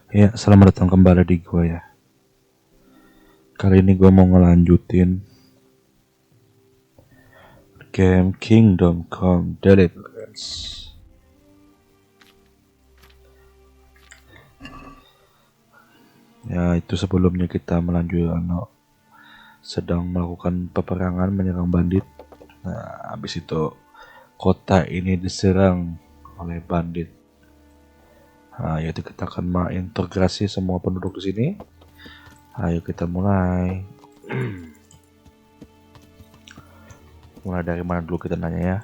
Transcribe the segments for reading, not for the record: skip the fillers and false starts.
Ya, selamat datang kembali di gua ya. Kali ini gua mau ngelanjutin game Kingdom Come Deliverance. Ya, itu sebelumnya kita melanjutkan sedang melakukan peperangan menyerang bandit. Nah, habis itu kota ini diserang oleh bandit. Nah, yaitu kita akan mengintegrasi semua penduduk di sini. Ayo kita mulai. Mulai dari mana dulu kita nanya ya?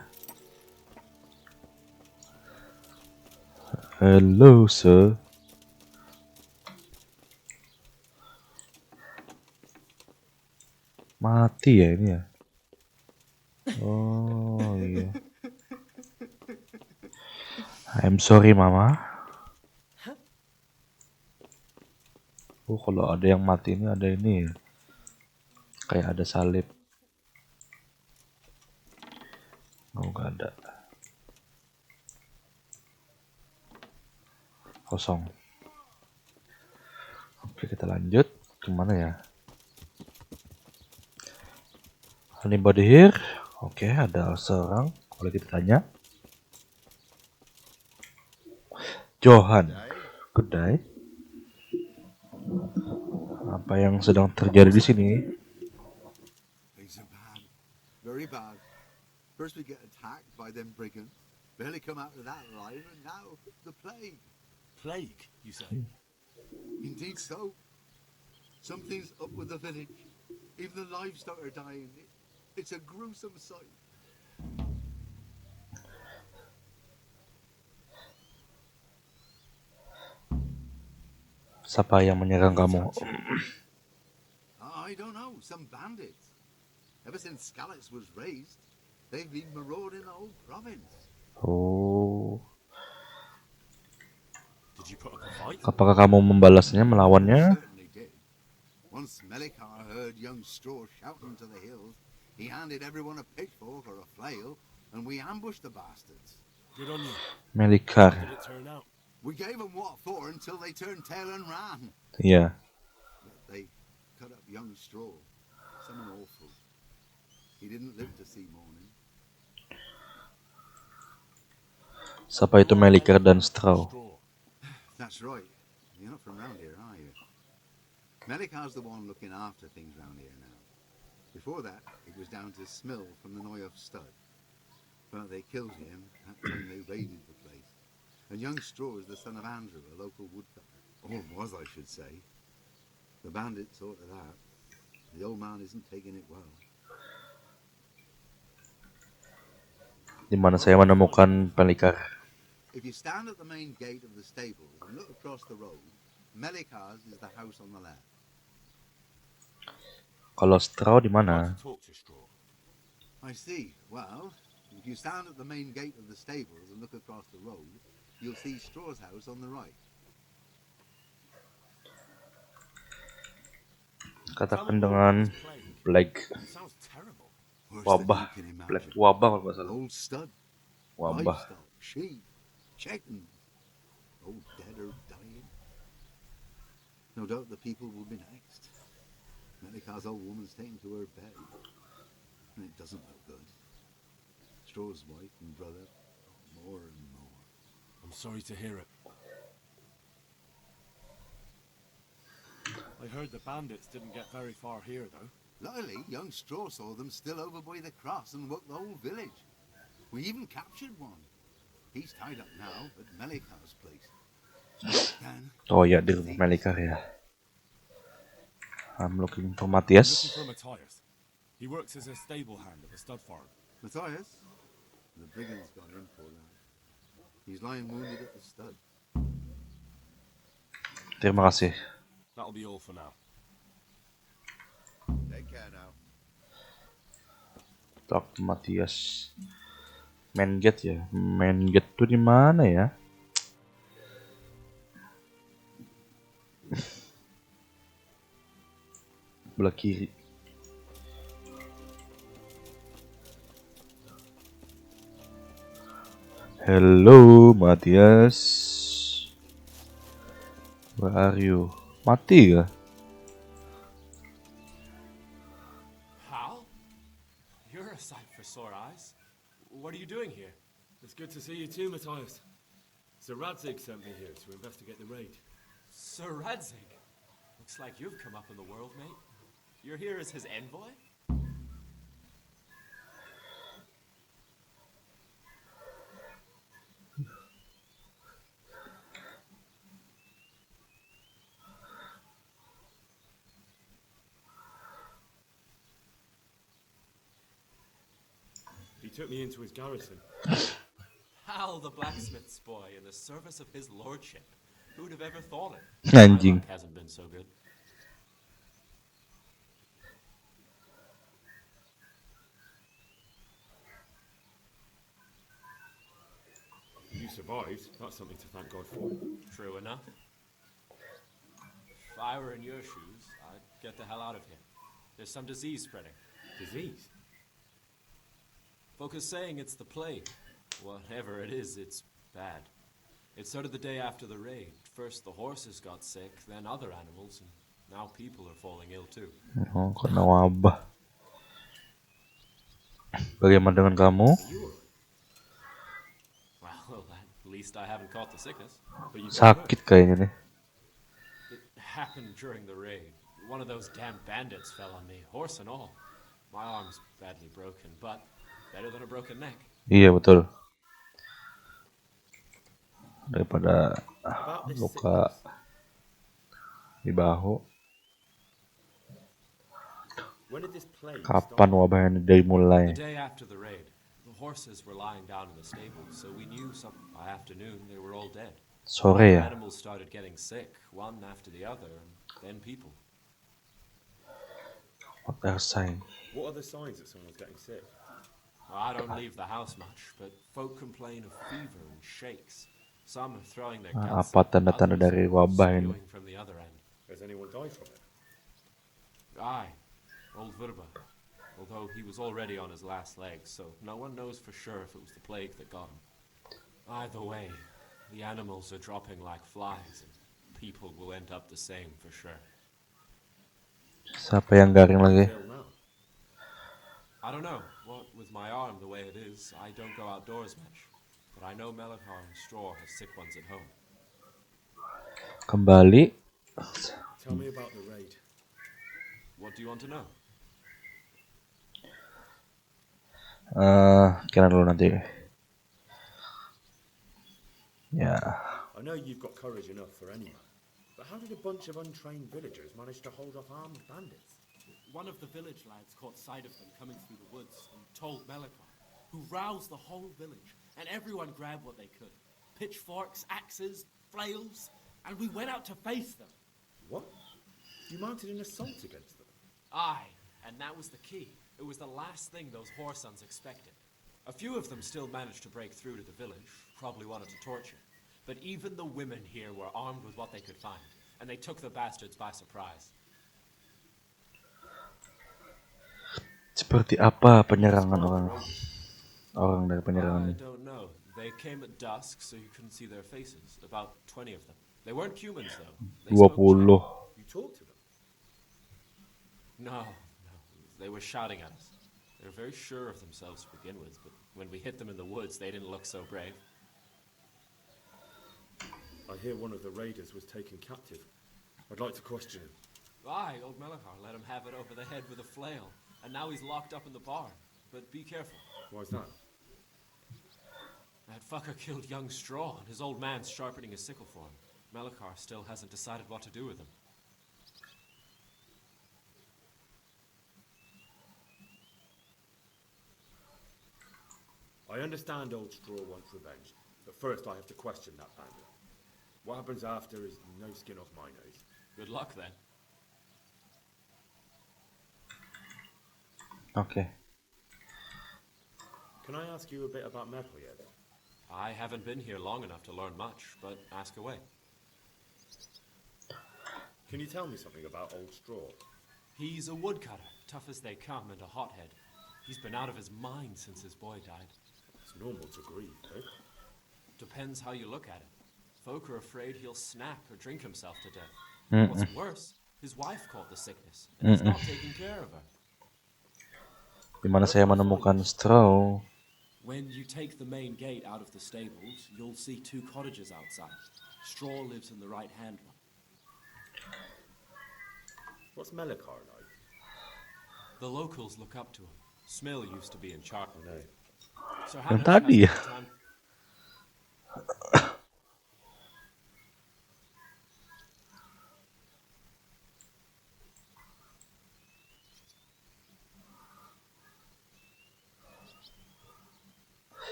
Hello, sir. Mati ya ini ya? Oh iya. I'm sorry mama. Oh kalau ada yang mati ini ada ini ya. Kayak ada salib. Oh gak ada. Kosong. Oke kita lanjut. Kemana ya? Anybody here? Oke ada seorang. Kalau kita tanya. Johan. Good day. Apa yang sedang terjadi di sini? Things are bad. Very bad. First we get attacked by them brigands. Barely come out of that alive, and now the plague. Plague, you say? Indeed so. Something's up with the village. Even the livestock are dying. It's a gruesome sight. Siapa yang menyerang kamu? I don't know. Some bandits. Ever since Scalix was raised, they've been marauding the whole province. Oh. Did you put up a fight? Apakah kamu membalasnya, melawannya? Certainly did. Once Melikar heard young Straw shouting to the hills, he handed everyone a pitchfork or a flail, and we ambushed the bastards. Good on you. Melikar. How did it turn out? We gave them what for until they turned tail and ran. Iya. But they cut up young Straw. Someone awful. He didn't live to see morning. Siapa itu Melikar dan Straw? That's right. You're not from round here, are you? Melikar's the one looking after things round here now. Before that, it was down to Smill from the Noyoff stud. But they killed him that time they raided the place. And young Straw is the son of Andrew, a local woodcutter. Or was, I should say. The bandits sorted that. The old man isn't taking it well. Di mana saya menemukan Melikar? If you stand at the main gate of the stables and look across the road, Melikar's is the house on the left. Kalau Straw di I'd like mana? to talk to Straw. I see. Well, if you stand at the main gate of the stables and look across the road, you'll see Straw's house on the right. Katakan dengan Black It sounds terrible. Worse Wabah. than you can Black imagine. Wabah kalau nggak salah. Old stud, Wabah. livestock, sheep, chickens, all dead or dying. No doubt the people will be next. Melikar's old woman's taken to her bed, and it doesn't look good. Straw's wife and brother, more and more. I'm sorry to hear it. I heard the bandits didn't get very far here, though. Luckily, young Straw saw them still over by the cross and woke the whole village. We even captured one. He's tied up now at Melikar's place. Then, Oh ya, di rumah Melikar ya. I'm looking for I'm Matthias. looking for Matthias. He works as a stable hand at the stud farm. Matthias, the brigands got him, poor lad. He's lying wounded at the stud. Terima kasih. That'll be all for now. Take care now. Talk to Matthias. Main gate ya. Main gate tuh di mana ya? Belah kiri. Hello, Matthias. Where are you? Mati kah? Hal? You're a sight for sore eyes. What are you doing here? It's good to see you too, Matthias. Sir Radzig sent me here to investigate the raid. Sir Radzig? Looks like you've come up in the world, mate. You're here as his envoy? He took me into his garrison. Hal, the blacksmith's boy, in the service of his lordship. Who'd have ever thought it? Anjing. My luck hasn't been so good. You survived. That's something to thank God for. True enough. If I were in your shoes, I'd get the hell out of here. There's some disease spreading. Disease? Folk are saying it's the plague. Whatever it is, it's bad. It started the day after the raid. First the horses got sick, then other animals, and now people are falling ill too. Oh, kena wabah. Bagaimana dengan kamu? Are you alright? Well, at least I haven't caught the sickness. But you've been hurt. Sakit kayaknya nih. It happened during the raid. One of those damn bandits fell on me, horse and all. My arm's badly broken, but better than a broken neck. Iya betul. Daripada About this luka sickness. di bahu. When did this plague Kapan start? wabahnya The dimulai? day after the raid, the horses were lying down in the stable, so we knew by afternoon they were all dead. Sore The ya. animals started getting sick, one after the other, and then people. What are signs? What are the signs that someone's getting sick? I don't leave the house much, but folk complain of fever and shakes. Some are throwing their guts Apa up, tanda-tanda others dari are wabah ini? spewing from the other end. Has anyone died from it? Aye, old Wabah. Although he was already on his last legs, so no one knows for sure if it was the plague that got him. Either way, the animals are dropping like flies, and people will end up the same for sure. Siapa yang garing lagi? Ill now. I don't know. What with my arm the way it is, I don't go outdoors much. But I know Melachar and Straw have sick ones at home. Kembali. Tell me about the raid. What do you want to know? Kira dulu nanti. Ya. I know you've got courage enough for any man, but how did a bunch of untrained villagers manage to hold off armed bandits? One of the village lads caught sight of them coming through the woods and told Melachar, who roused the whole village, and everyone grabbed what they could. Pitchforks, axes, flails, and we went out to face them. What? You mounted an assault against them? Aye, and that was the key. It was the last thing those whoresons expected. A few of them still managed to break through to the village, probably wanted to torture. But even the women here were armed with what they could find, and they took the bastards by surprise. Seperti apa penyerangan orang dari I penyerangan? don't know. They came at dusk, so you couldn't see their faces. About 20 of them. They weren't humans, though. They spoke 20. Czech. You talked to them? No. They were shouting at us. They were very sure of themselves to begin with, but when we hit them in the woods, they didn't look so brave. I hear one of the raiders was taken captive. I'd like to question him. Aye, old Melachar let him have it over the head with a flail, and now he's locked up in the barn. But be careful. Why's that? That fucker killed young Straw, and his old man's sharpening his sickle for him. Melachar still hasn't decided what to do with him. I understand old Straw wants revenge, but first I have to question that bandit. What happens after is no skin off my nose. Good luck, then. Oke. Can I ask you a bit about Metal yet? I haven't been here long enough to learn much, but ask away. Can you tell me something about old Straw? He's a woodcutter, tough as they come, and a hothead. He's been out of his mind since his boy died. It's normal to grieve, eh? Depends how you look at it. Folk are afraid he'll snap or drink himself to death. Mm-mm. What's worse, his wife caught the sickness, and he's not taking care of her. Di mana saya menemukan straw. When you take the main gate out of the stables, you'll see 2 cottages outside. Straw lives in the right-hand one. What's Melikar like? The locals look up to him. Smill used to be in charge. I know. So Yang Hamish tadi hasn't ya? had time.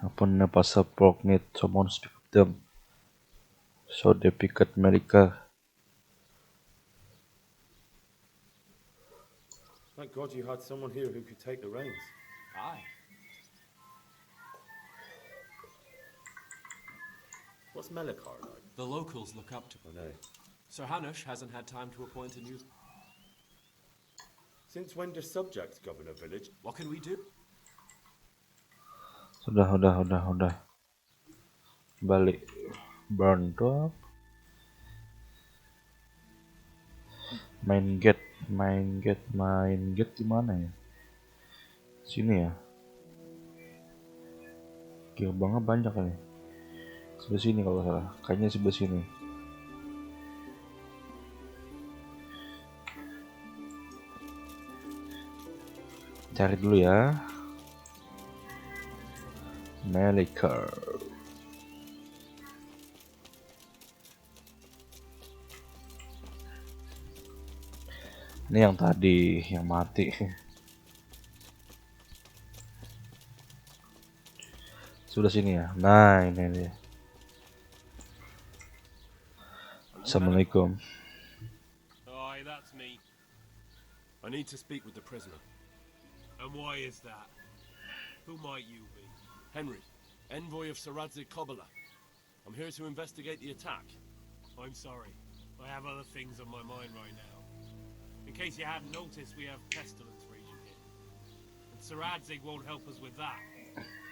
Upon a passport need someone speak with them. So they picked America. Thank God you had someone here who could take the reins. Aye. What's Melikar like? The locals look up to him. I know. Sir Hanush hasn't had time to appoint a new... Since when do subjects govern a village? What can we do? Udah. Balik. Burn tuh. Main gate di mana ya? Sini ya. Gerbangnya banyak nih. Sebelah sini kalau nggak salah. Kayaknya sebelah sini. Cari dulu ya. Melikar. Ini yang tadi, yang mati. Sudah sini ya. Nah, ini dia. Assalamualaikum. Aye, that's me. I need to speak with the prisoner. And why is that? Who might you be? Henry, envoy of Sir Radzig Kobyla. I'm here to investigate the attack. I'm sorry. I have other things on my mind right now. In case you hadn't noticed, we have pestilence raging here. And Sir Radzig won't help us with that,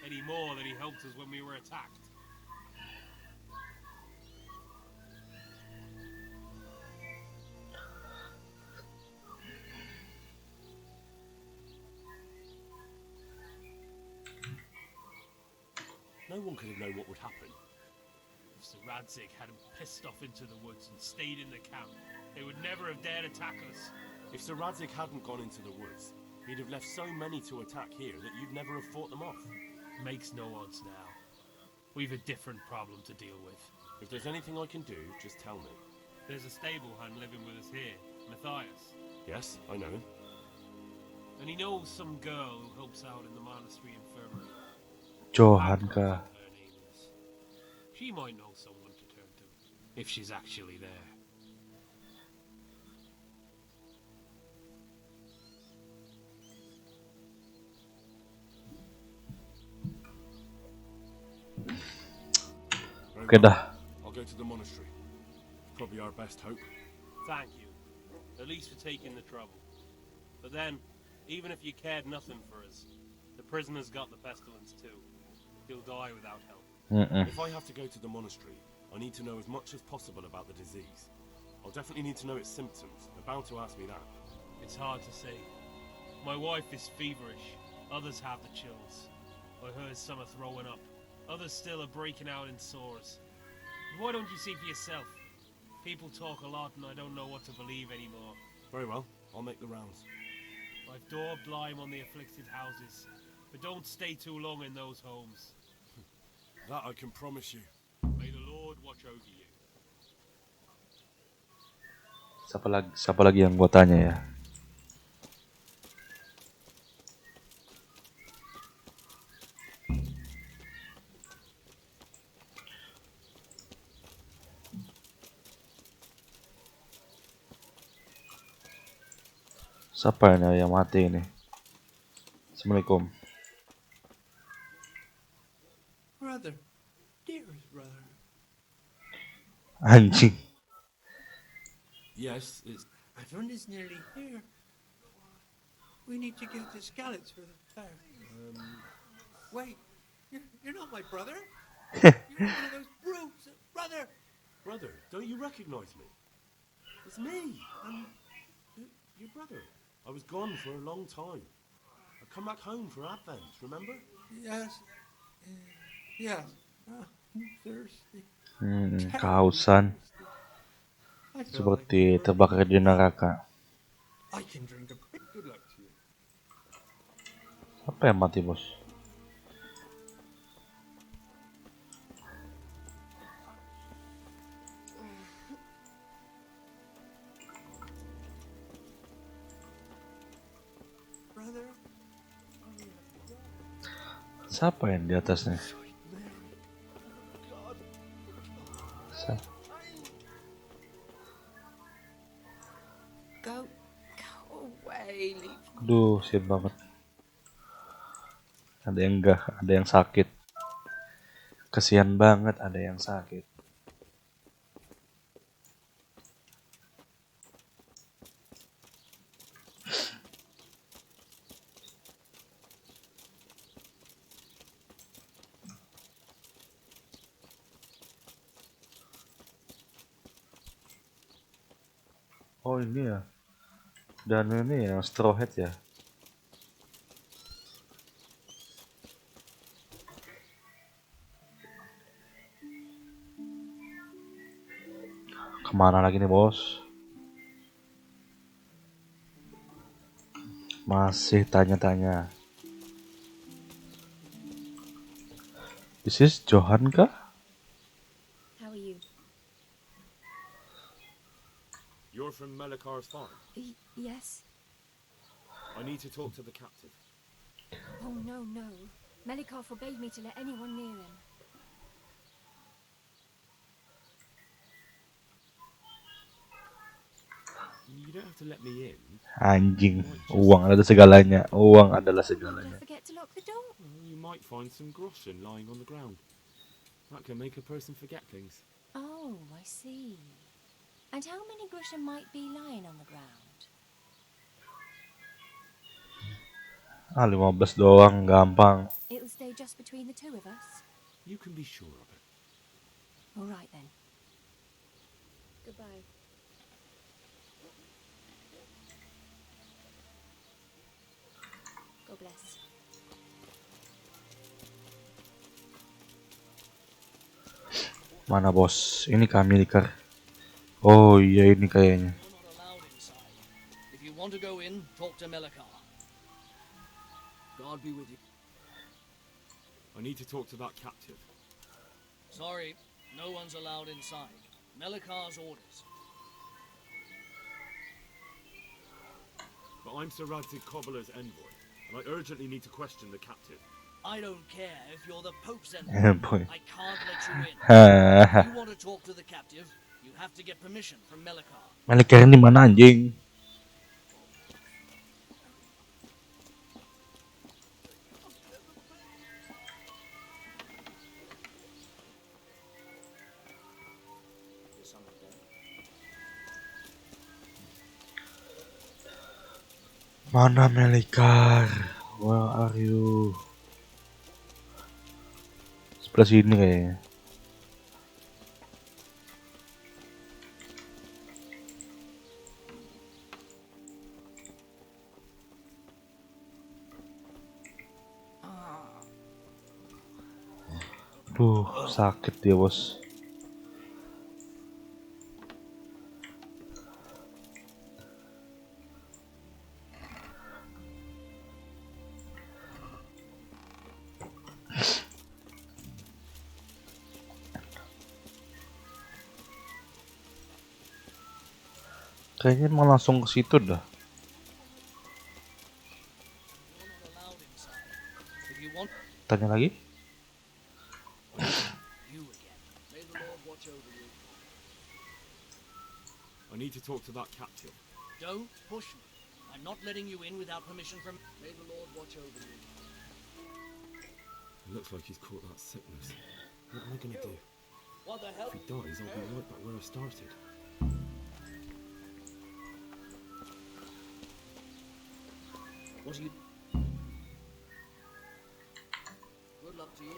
any more than he helped us when we were attacked. No one could have known what would happen. If Sir Radzig hadn't pissed off into the woods and stayed in the camp, they would never have dared attack us. If Sir Radzig hadn't gone into the woods, he'd have left so many to attack here that you'd never have fought them off. Makes no odds now. We've a different problem to deal with. If there's anything I can do, just tell me. There's a stable hand living with us here, Matthias. Yes, I know him. And he knows some girl who helps out in the monastery infirmary. Johan kah? Her name is. She might know someone to turn to, if she's actually there. Oke dah. I'll go to the monastery. Probably our best hope. Thank you. At least for taking the trouble. But then, even if you cared nothing for us, the prisoner's got the pestilence too. He'll die without help. If I have to go to the monastery, I need to know as much as possible about the disease. I'll definitely need to know its symptoms. They're bound to ask me that. It's hard to say. My wife is feverish. Others have the chills. I heard some are throwing up. Others still are breaking out in sores. Why don't you see for yourself? People talk a lot and I don't know what to believe anymore. Very well, I'll make the rounds. I've daubed lime on the afflicted houses, but don't stay too long in those homes. That I can promise you. May the Lord watch over you. Siapa lagi yang gua tanya ya? Siapa ini yang mati ini? Assalamualaikum. Brother, dearest brother. Anjing. Yes, it's... Everyone is nearly here. We need to get the skeleton for the fair. Wait, you're not my brother? You're one of those brutes, brother. Brother, don't you recognize me? It's me, your brother. I was gone for a long time. I come back home for Advent, remember? Yes, yes. I'm thirsty, terribly Kehausan thirsty. I felt like seperti burning terbakar to di death. neraka. I can drink a bit. Good luck to you. Apa yang mati, bos? Brother, Siapa yang di atasnya? sweet Mary. God, Sa- Go away, leave. Aduh, sian banget. Ada yang enggak, ada yang sakit. Kesian banget ada yang sakit. Oh ini ya. Dan ini yang straw hat ya. Kemana lagi nih, bos? Masih tanya-tanya. This is Johan kah? How are you? You're from Melikar's farm. Yes. I need to talk to the captive. Oh, no, no. Melikar forbade me to let anyone near him. You don't have to let me in. Anjing, uang adalah segalanya. Uang adalah Did I segalanya. forget to lock the door? Well, you might find some groschen lying on the ground. That can make a person forget things. Oh, I see. And how many groschen might be lying on the ground? 15 doang, gampang. It'll stay just between the two of us? You can be sure of it. All right, then. Goodbye. God bless. Mana bos? Ini Kamilkar. Oh iya ini kayaknya. You're not allowed inside. If you want to go in, talk to Melikar. God be with you. I need to talk to that captive. Sorry, no one's allowed inside. Melikar's orders. But I'm Sir Radzig Cobbler's envoy, and I urgently need to question the captive. I don't care if you're the Pope's Eh, envoy. boy. I can't let you in. If Hahaha. you want to talk to the captive, you have to get permission from Melikar. Melikar di mana anjing? Mana Melikar? Where are you? Sebelah sini kayaknya. Duh, sakit dia bos. Kayaknya mau langsung ke situ dah. You're not allowed inside. If you want Tanya lagi? you again. May the Lord watch over you. I need to talk to that captive. Don't push me. I'm not letting you in without permission from. May the Lord watch over you. It looks like he's caught that sickness. What am I gonna do? What the hell? If he dies, I'll be right back where I started. What are you? Good luck to you.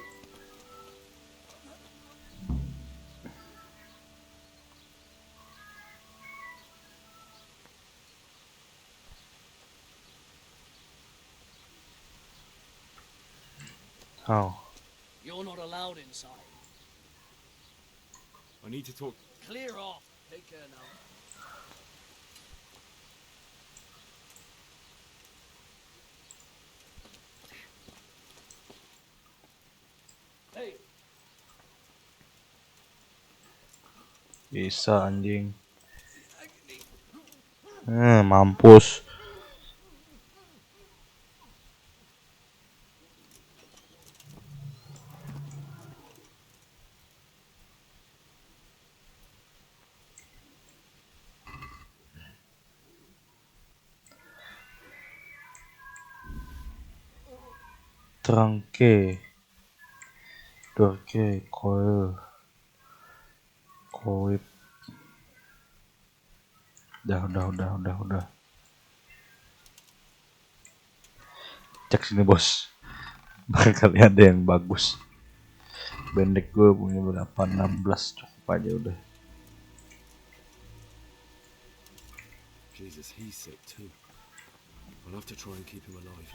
How? You're not allowed inside. I need to talk. Clear off. Take care now. Hey, Bisa anjing. Mampus. Trangke. Dorke. Coil. Koip. Udah. Cek sini bos. Barangkali ada yang bagus. Bendek gue punya berapa? 16 cukup aja udah. Jesus, he's sick too. I'll have to try and keep him alive.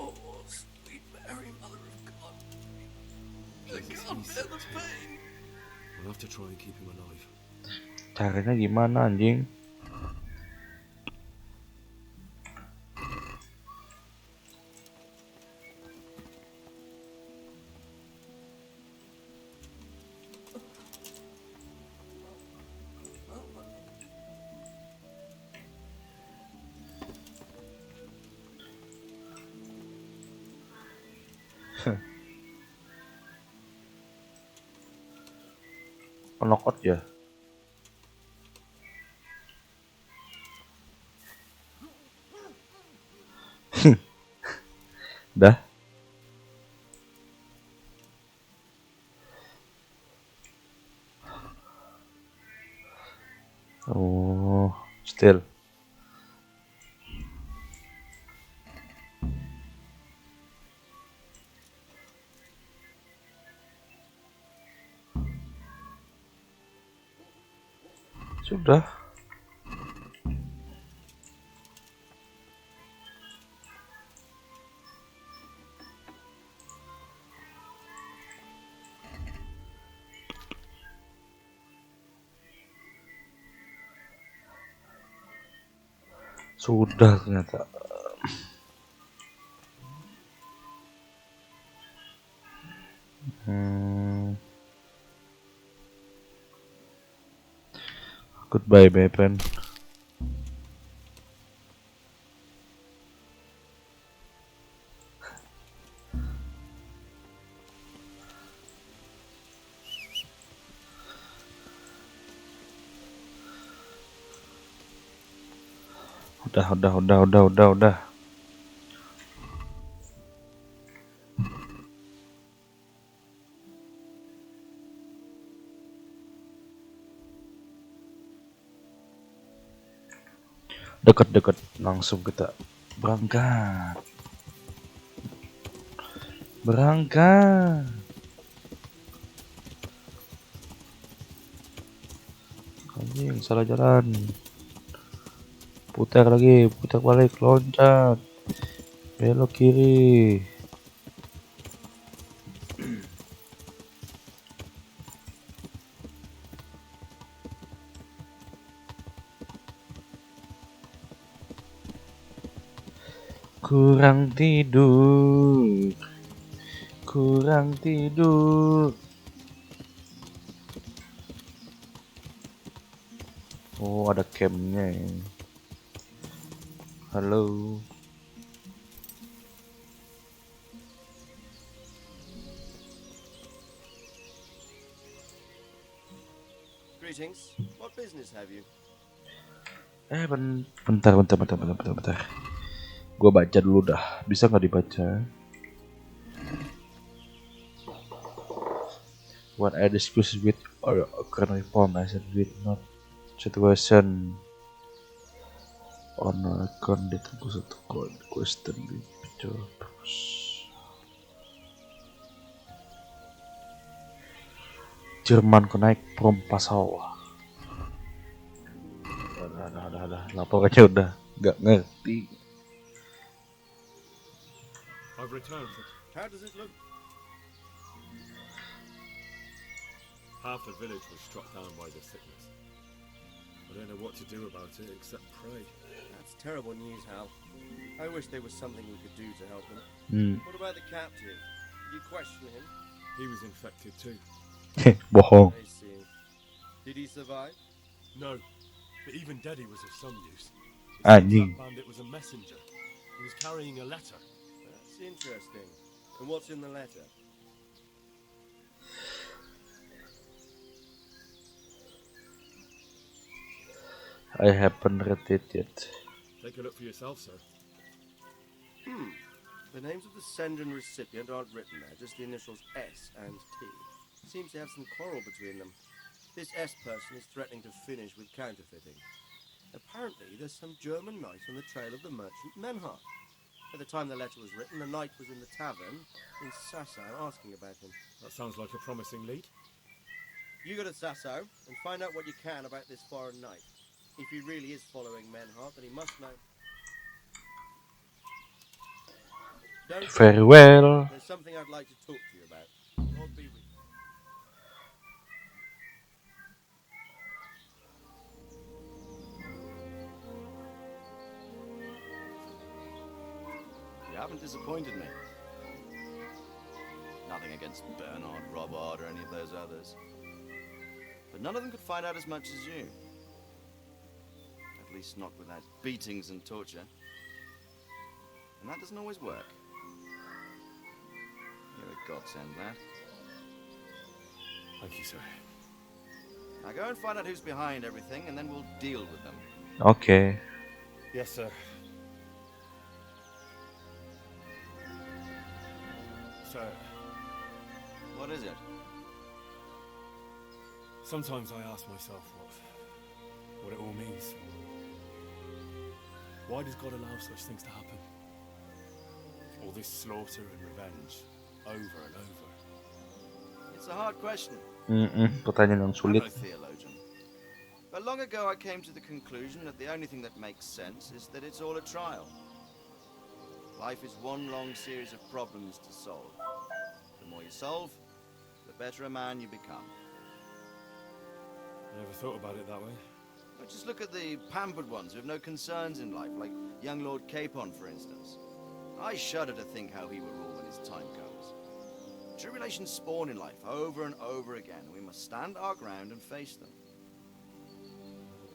oh, sweet Mary, Mother of God. I Jesus, can't he's bear sick the too. pain. I'll have to try and keep him alive. Caranya gimana anjing? Penokot ya. Dah. Oh, still. Sudah. Sudah ternyata. Goodbye, my friend. Udah. Deket-deket langsung kita berangkat. Anjing, salah jalan. Putar balik, loncat. Belok kiri. Kurang tidur. Oh, ada campnya ya. Halo. Greetings. What business have you? Bentar. Gua baca dulu dah. Bisa nggak dibaca? When I discuss with or can reform as a with not situation on account that satu question with purpose. Jerman kok naik Prompasau. Udah. Laporannya udah nggak ngerti. I've returned. How does it look? Half the village was struck down by the sickness. I don't know what to do about it except pray. That's terrible news, Hal. I wish there was something we could do to help them. What about the captain? Did you question him? He was infected too. Bohong. I see. Did he survive? No, but even dead he was of some use. It Anjing. seems that bandit was a messenger. He was carrying a letter. That's interesting. And what's in the letter? I haven't read it yet. Take a look for yourself, sir. The names of the sender and recipient aren't written there, just the initials S and T. Seems to have some quarrel between them. This S person is threatening to finish with counterfeiting. Apparently, there's some German knight on the trail of the merchant Menhart. At the time the letter was written, the knight was in the tavern in Sassau asking about him. That sounds like a promising lead. You go to Sassau and find out what you can about this foreign knight. If he really is following Menhart, then he must know. Don't Very well. There's something I'd like to talk to you about. Lord be with you. You haven't disappointed me. Nothing against Bernard, Robert, or any of those others. But none of them could find out as much as you. At least not without beatings and torture. And that doesn't always work. You're a godsend, lad. Thank you, sir. Now go and find out who's behind everything, and then we'll deal with them. Okay. Yes, sir. Sir, What is it? sometimes I ask myself what it all means. Why does God allow such things to happen? All this slaughter and revenge, over and over. It's a hard question. Pertanyaan yang I'm sulit. no theologian. But long ago I came to the conclusion that the only thing that makes sense is that it's all a trial. Life is one long series of problems to solve. The more you solve, the better a man you become. I never thought about it that way. But just look at the pampered ones who have no concerns in life, like young Lord Capon, for instance. I shudder to think how he will rule when his time comes. Tribulations spawn in life over and over again, and we must stand our ground and face them.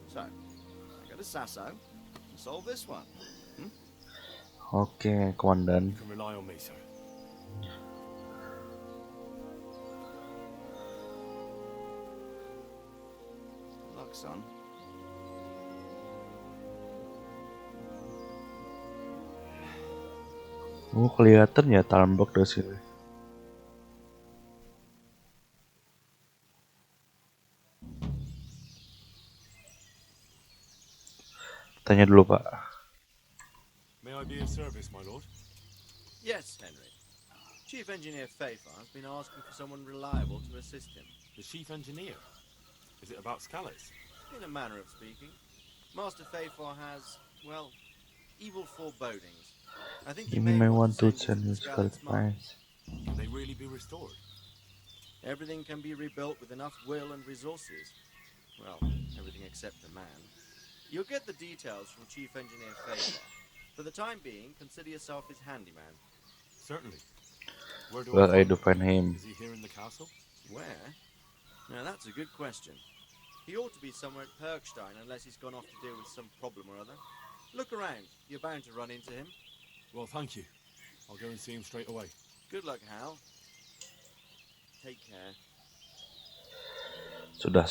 So, I go to Sasso and solve this one. Oke, komandan. You can rely on me, sir. Good luck, son. Oh, kelihatan ya Talmbok dari sini. Tanya dulu, Pak. May I be of service, my lord? Yes, Henry. Chief Engineer Faithful has been asking for someone reliable to assist him. The chief engineer? Is it about Scalars? In a manner of speaking. Master Faithful has, well, evil forebodings. I think he You may want to send send you your to the Scarlet's Scarlet Mine. Can they really be restored? Everything can be rebuilt with enough will and resources. Well, everything except the man. You'll get the details from Chief Engineer Faithful. For the time being, consider yourself his handyman. Certainly. Where do Where I find do him? find him? Is he here in the castle? Where? Now that's a good question. He ought to be somewhere at Perkstein unless he's gone off to deal with some problem or other. Look around. You're bound to run into him. Well, thank you. I'll go and see him straight away. Good luck, Hal. Take care. Sudah.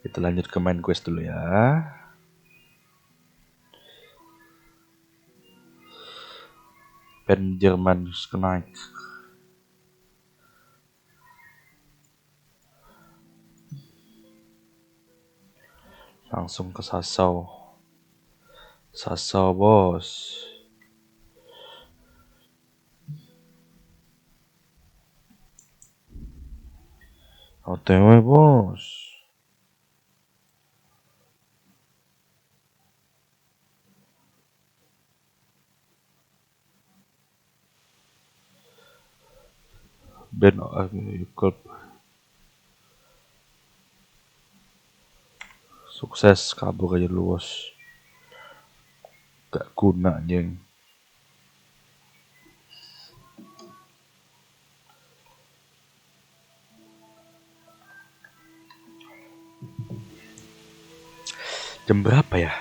Kita lanjut ke main quest dulu ya. Band Jerman Knight. Langsung ke Sassau. Sassau, bos. OTW bos. Ben Club sukses kabur aja lu bos. Gak guna anjing. Jam berapa ya?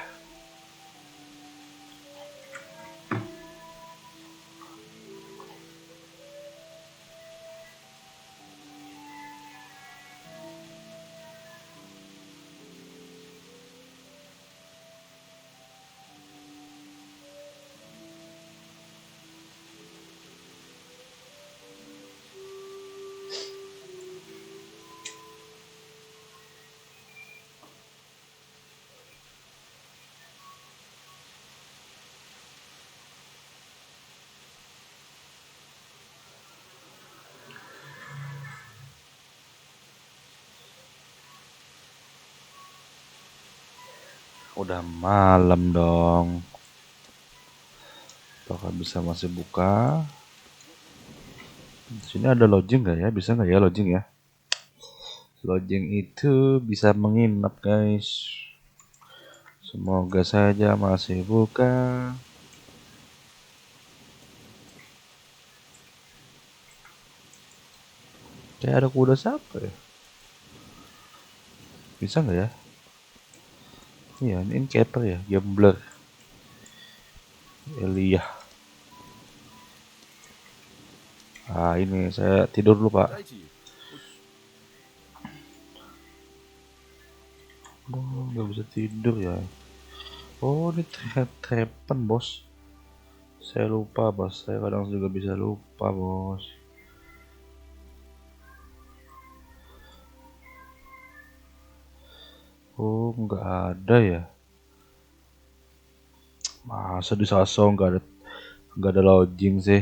Udah malam dong. Apakah bisa masih buka? Di sini ada lodging nggak ya? Bisa nggak ya lodging ya? Lodging itu bisa menginap guys. Semoga saja masih buka. Kayak ada kuda siapa ya? Bisa nggak ya? Iya, ini caper ya, gambler. Elia. Ah ini saya tidur dulu pak. Oh nggak bisa tidur ya. Oh ini trepan bos. Saya lupa bos. Saya kadang juga bisa lupa bos. Oh nggak ada ya. Masa di Saso nggak ada lodging sih.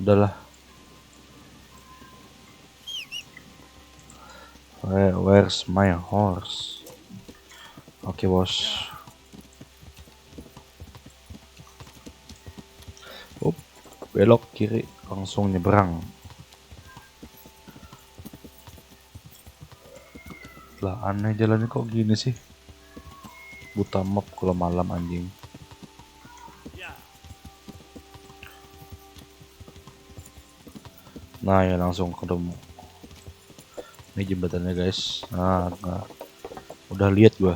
Udahlah. Where's my horse? Oke bos. Belok kiri langsung nyebrang. Lah aneh jalannya kok gini sih. Buta map kalau malam anjing. Nah ya langsung ketemu. Ini jembatannya guys. Nah. Udah lihat gua.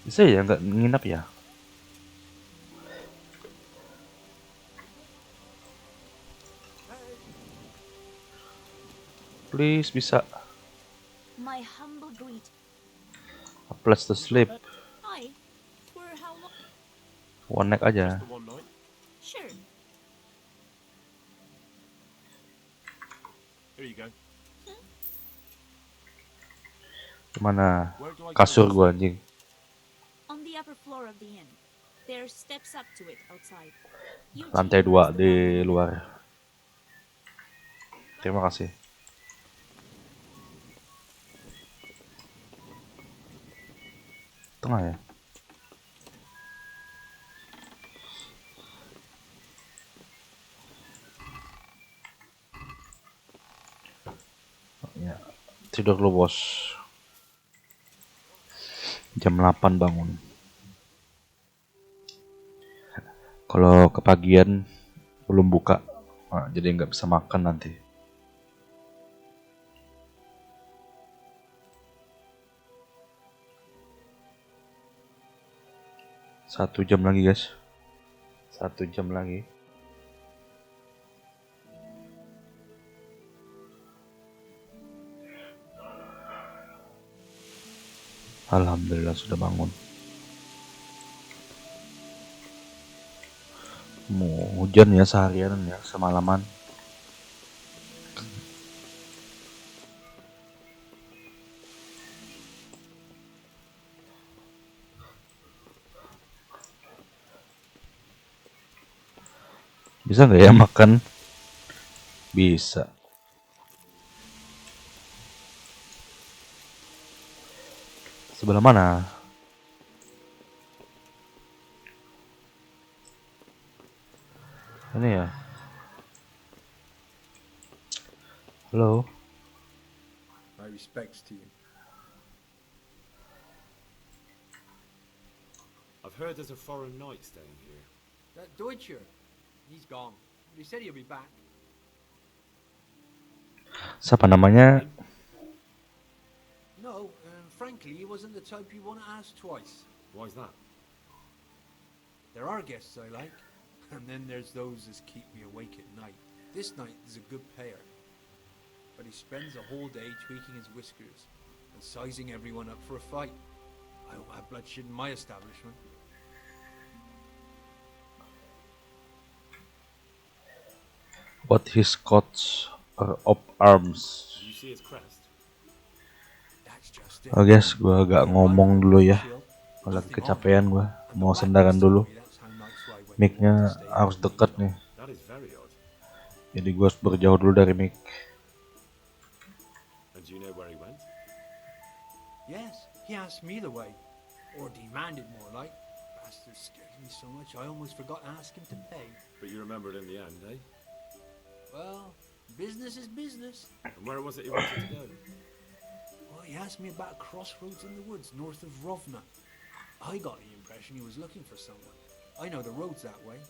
Bisa ya nggak nginap ya? Please bisa. My humble greet. A place to sleep. Hi. For how long? One night aja. Just the one night. Sure. Here you go. Kemana? Where do I go Kasur to gua sleep? anjing. On the upper floor of the inn. There's steps up to it outside. You Lantai chambers 2 the di one in the luar. middle. Terima kasih. Tengah ya? Ya. Tidur dulu bos. Jam 8 bangun. Kalau kepagian belum buka, nah, jadi nggak bisa makan nanti. Satu jam lagi guys. 1 jam lagi. Alhamdulillah sudah bangun. Mau hujan ya seharian ya, semalaman. Bisa nggak ya makan? Bisa. Sebelah mana? Ini ya. Halo. My respects to you. I've heard there's a foreign knight staying here. That Deutscher, he's gone. But he said he'll be back. Siapa namanya? No, frankly, he wasn't the type you want to ask twice. Why's that? There are guests I like, and then there's those that keep me awake at night. This knight is a good payer, but he spends the whole day tweaking his whiskers and sizing everyone up for a fight. I don't have bloodshed in my establishment. What his coats of arms? Did you see his crest? That's just it. Oh guys, gue agak ngomong dulu ya. Lagi kecapean gue. Mau sendaran dulu. Mic-nya harus dekat nih. That is very odd. Jadi gue harus berjauh dulu dari mic. And do you know where he went? Yes, he asked me the way, or demanded more like. Bastard scared me so much I almost forgot to ask him to pay. But you remembered in the end, eh? Well, business is business. And where was it he wanted to go? Well, he asked me about a crossroads in the woods north of Rovna. I got the impression he was looking for someone. I know the roads that way,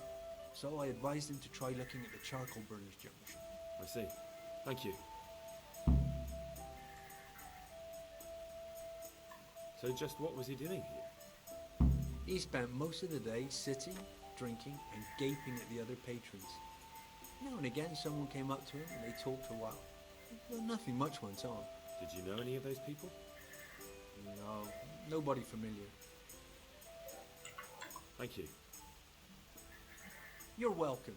so I advised him to try looking at the charcoal burners junction. I see. Thank you. So just what was he doing here? He spent most of the day sitting, drinking, and gaping at the other patrons. Now and again, someone came up to him and they talked a while. But nothing much went on. Did you know any of those people? No, nobody familiar. Thank you. You're welcome.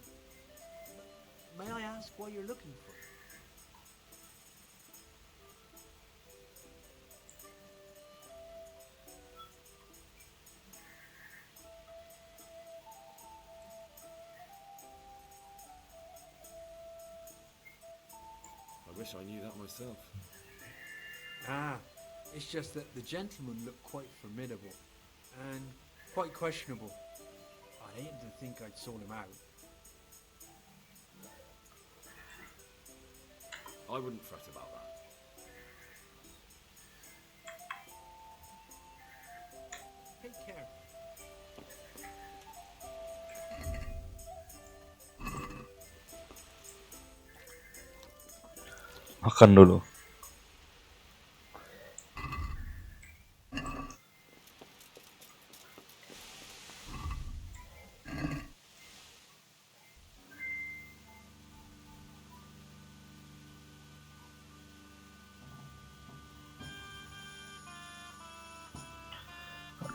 May I ask what you're looking for? I wish I knew that myself. Ah, it's just that the gentleman looked quite formidable and quite questionable. I hate to think I'd sold him out. I wouldn't fret about that. Take care. Makan dulu.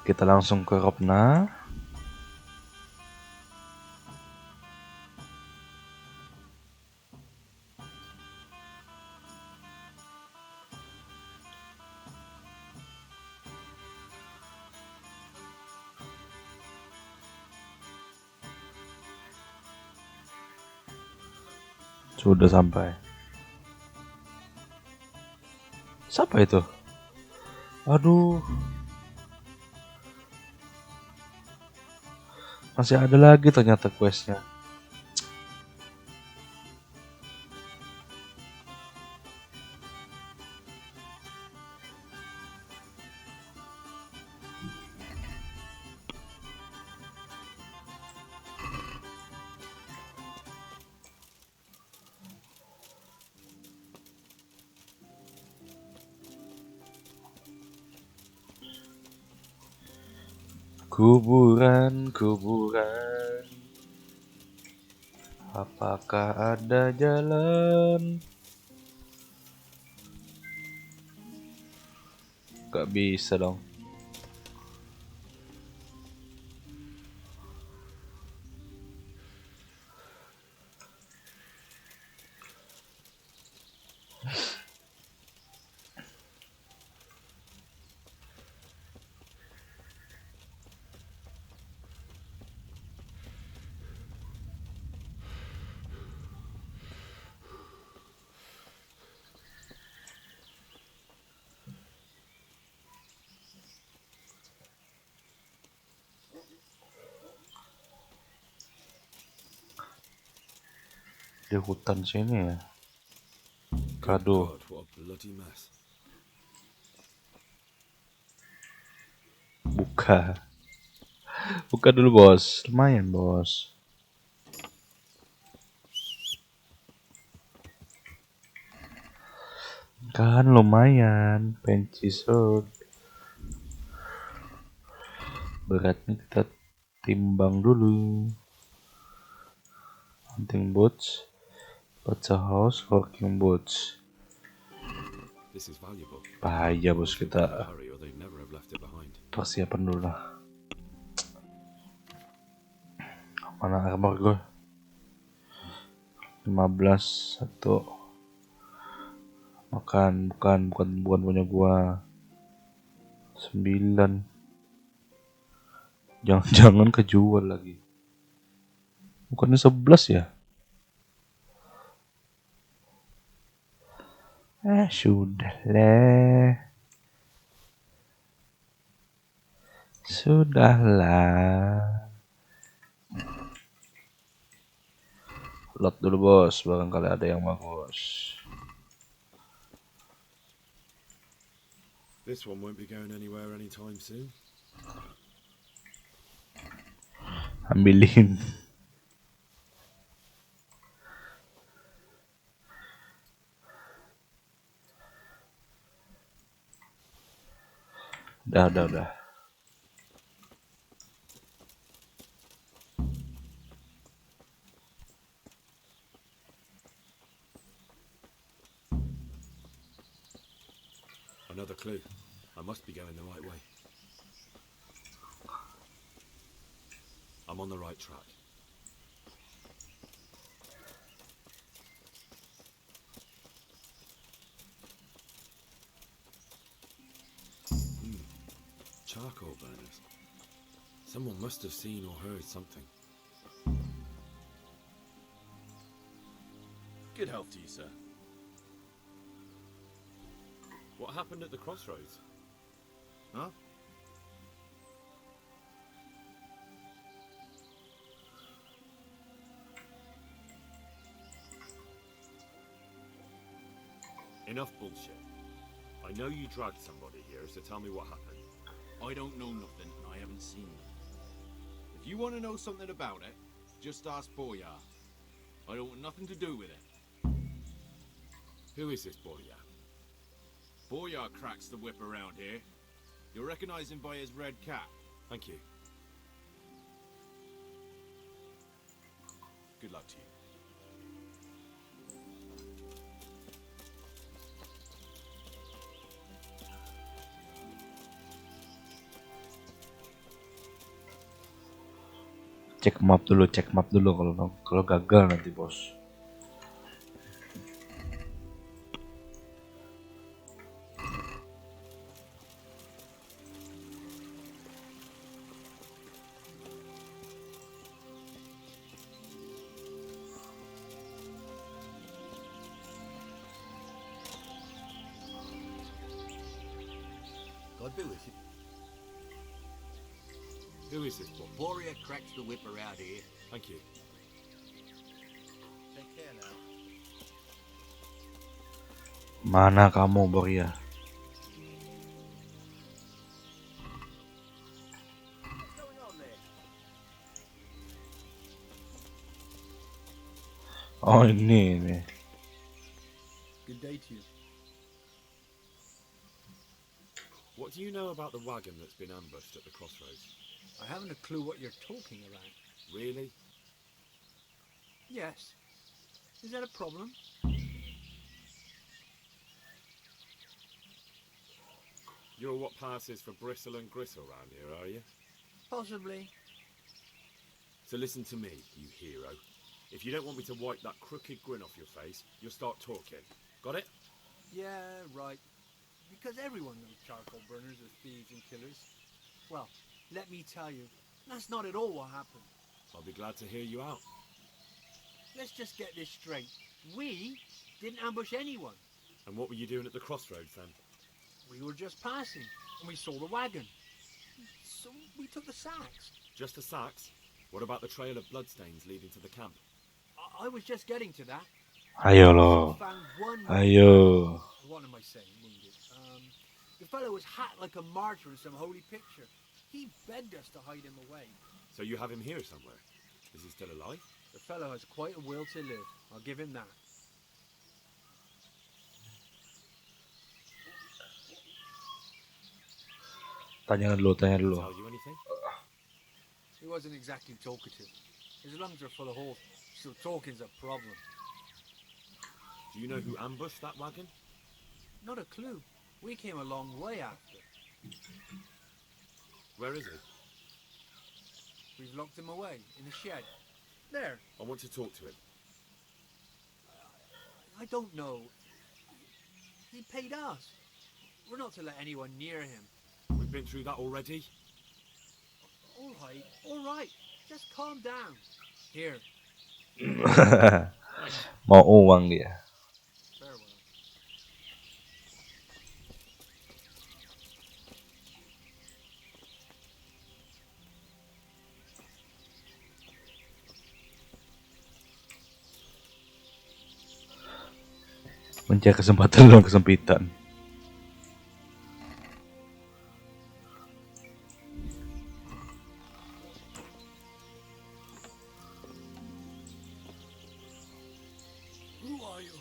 Kita langsung ke Ropna. Sudah sampai. Siapa itu? Aduh. Masih ada lagi ternyata questnya. Kuburan, kuburan. Apakah ada jalan? Gak bisa dong. di hutan sini ya. Good Kado. God, what a bloody mess. Buka dulu bos, lumayan bos. Kan lumayan, penci sod. Beratnya kita timbang dulu. Hunting boots, baca house, working boots. This is valuable. Bahaya bos, Must have kita been in a hurry or they'd never have left it behind. persiapan dulu lah. Mana armor gue? 15 satu. Bukan punya gua. 9. Jangan-jangan kejual lagi. Bukannya 11 ya? Sudahlah. Lot dulu bos, barangkali ada yang bagus. This one won't be going anywhere anytime soon. Ambilin. Udah. Another clue. I must be going the right way. I'm on the right track. Charcoal burners. Someone must have seen or heard something. Good health to you, sir. What happened at the crossroads? Huh? Enough bullshit. I know you dragged somebody here, so tell me what happened. I don't know nothing, and I haven't seen them. If you want to know something about it, just ask Boyar. I don't want nothing to do with it. Who is this Boyar? Boyar cracks the whip around here. You'll recognize him by his red cap. Thank you. Good luck to you. Cek map dulu kalau gagal nanti bos. God be with you. Who is this boy? Boyar cracks the whip around here. Thank you. Take care now. Mana kamu Boria? What's going on there? Oh ini. Good day to you. What do you know about the wagon that's been ambushed at the crossroads? I haven't a clue what you're talking about. Really? Yes. Is that a problem? You're what passes for bristle and gristle round here, are you? Possibly. So listen to me, you hero. If you don't want me to wipe that crooked grin off your face, you'll start talking. Got it? Yeah, right. Because everyone knows charcoal burners are thieves and killers. Well, let me tell you, that's not at all what happened. I'll be glad to hear you out. Let's just get this straight. We didn't ambush anyone. And what were you doing at the crossroads then? We were just passing, and we saw the wagon. So we took the sacks. Just the sacks? What about the trail of bloodstains leading to the camp? I was just getting to that. Ayo I lo. also found one wounded Ayo. man. What am I saying, wounded? The fellow was hacked like a martyr in some holy picture. He begged us to hide him away. So you have him here somewhere? Is he still alive? The fellow has quite a will to live. I'll give him that. Tanya dulu. Tell you anything? He wasn't exactly talkative. His lungs are full of holes, so talking's a problem. Do you know who ambushed that wagon? Not a clue. We came a long way after. Where is he? We've locked him away in the shed. There. I want to talk to him. I don't know. He paid us. We're not to let anyone near him. We've been through that already. All right. Just calm down. Here. Mau uang dia. Farewell. Mencari kesempatan dalam kesempitan. Who are you?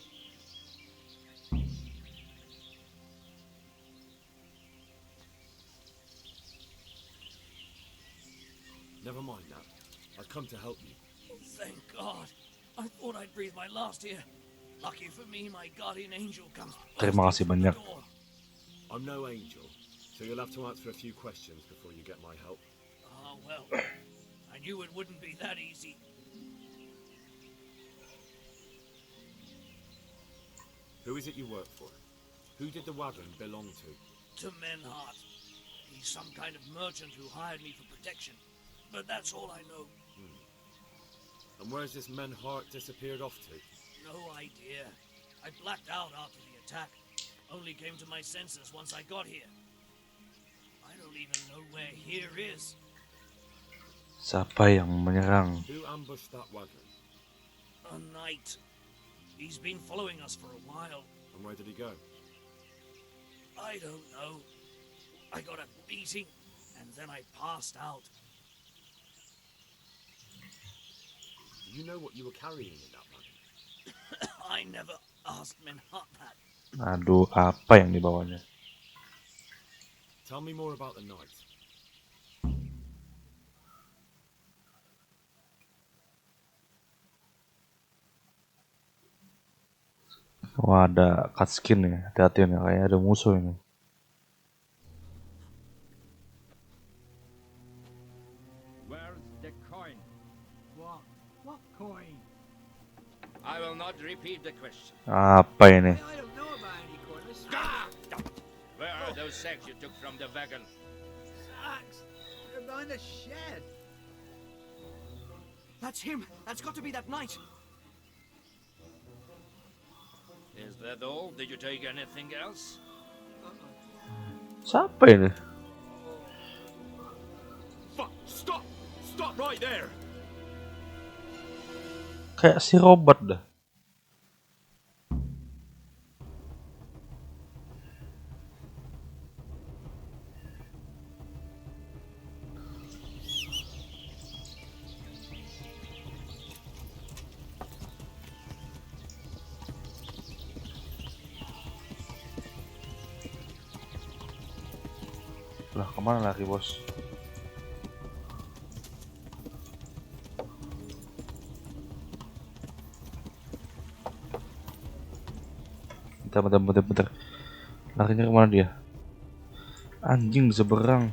Never mind that. I've come to help you. Thank God. I thought I'd breathe my last here. Lucky for me, my guardian angel comes. Terima kasih banyak. I'm no angel, so you'll have to answer a few questions before you get my help. Ah, well. I knew it wouldn't be that easy. Who is it you work for? Who did the wagon belong to? To Menhart. He's some kind of merchant who hired me for protection. But that's all I know. And where's this Menhart disappeared off to? No idea. I blacked out after the attack. Only came to my senses once I got here. I don't even know where here is. Siapa yang menyerang? Who ambushed that wagon? A knight. He's been following us for a while. And where did he go? I don't know. I got a beating, and then I passed out. Do you know what you were carrying in that wagon? I never asked Menhart that. Aduh, apa yang dibawanya? Tell me more about the night. Wah, ada cutscene ya. Hati-hati nih, kayaknya ada musuh ini. Where's the coin? What coin? I will not repeat the question. Apa ini? I don't know about any coin. Where are those sacks you took from the wagon? Sacks. They're behind the shed. That's him! That's got to be that knight! Is that all? Did you take anything else? Siapa ini? Fuck! Stop! Stop right there! Kayak si robot dah. Lah, kemana lari bos? Bentar. Larinya kemana dia? Anjing seberang.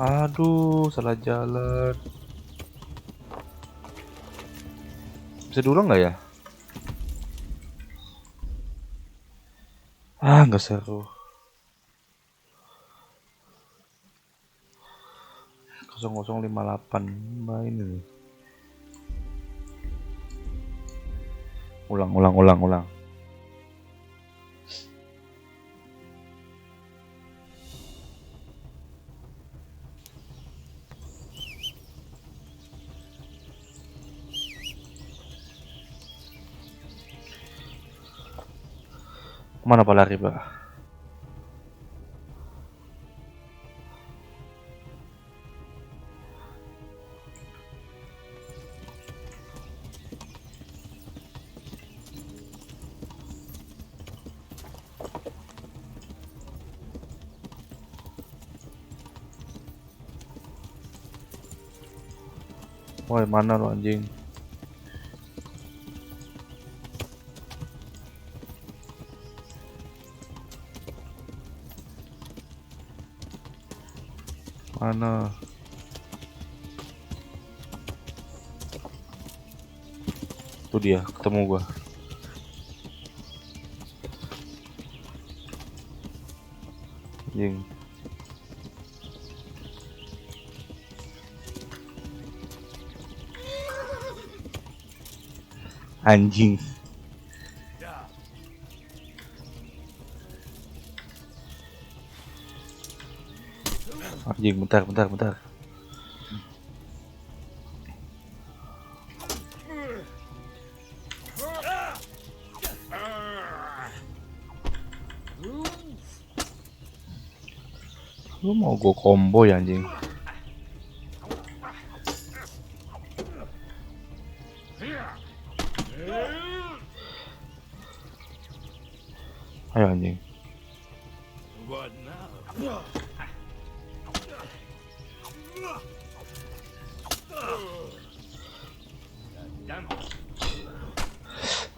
Aduh, salah jalan. Bisa diulang nggak ya? Ah, nggak seru. 0058 main ini. Ulang. Mana Pak lari Pak? Woi mana lo anjing? Mana? Tuh dia, ketemu gua. Anjing. Anjing. Anjing, bentar. Lu mau gua combo ya anjing? Ayo anjing. What now?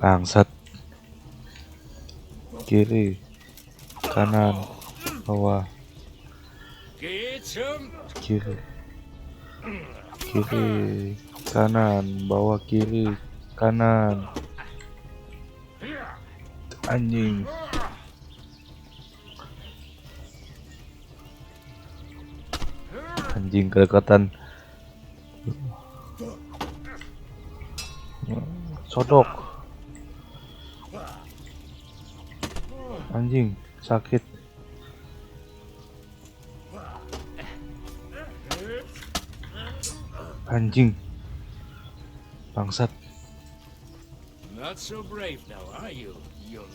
Bangsat. Kiri, kanan, bawah. Kiri, kanan, bawah, kiri, kanan. Anjing. Anjing kedekatan. Sodok. Anjing, sakit. Anjing. Bangsat. Not so brave now, are you, young?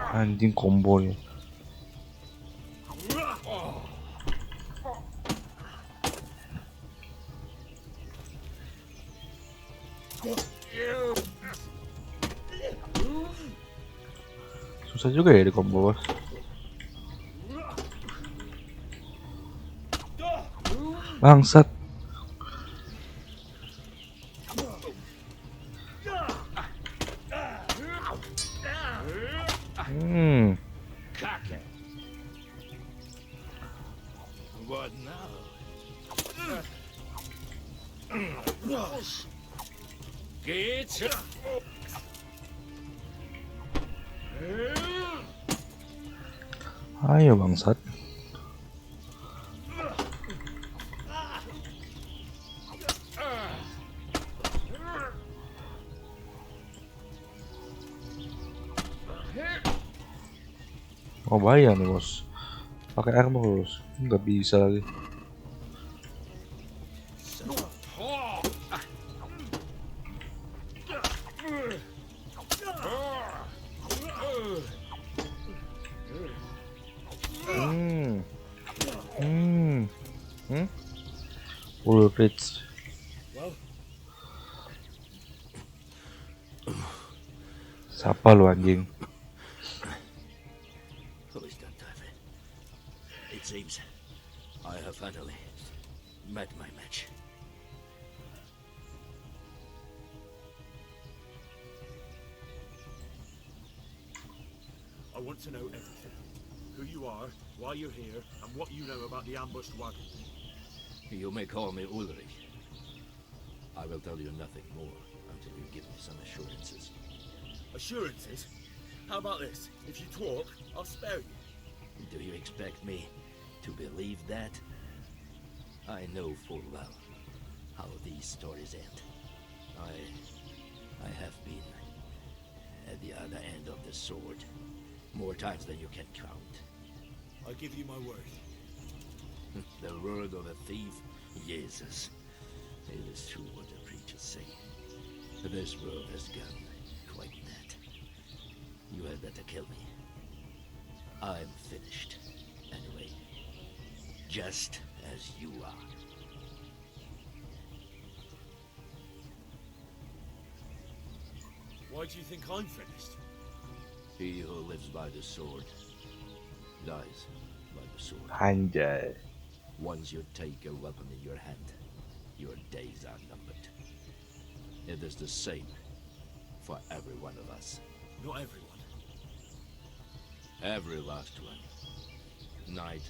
Anjing combo ya. Susah juga ya di combo bos. Bangsat. What now? Get Ayo bangsat. Oh bahaya nih bos. Pakai armor bos. Nggak bisa lagi. Ulrich. Siapa lu anjing? Who is that, David? It seems I have finally met my match. I want to know everything. Who you are, why you're here, and what you know about the ambushed wagon. You may call me Ulrich. I will tell you nothing more until you give me some assurances. Assurances? How about this? If you talk, I'll spare you. Do you expect me to believe that? I know full well how these stories end. I have been at the other end of the sword more times than you can count. I give you my word. The word of a thief? Jesus. It is true what the preachers say. This world has gone quite mad. You had better kill me. I'm finished. Anyway, just as you are. Why do you think I'm finished? He who lives by the sword dies by the sword. Anjay. Once you take a weapon in your hand, your days are numbered. It is the same for every one of us. Not everyone. Every last one. Knight,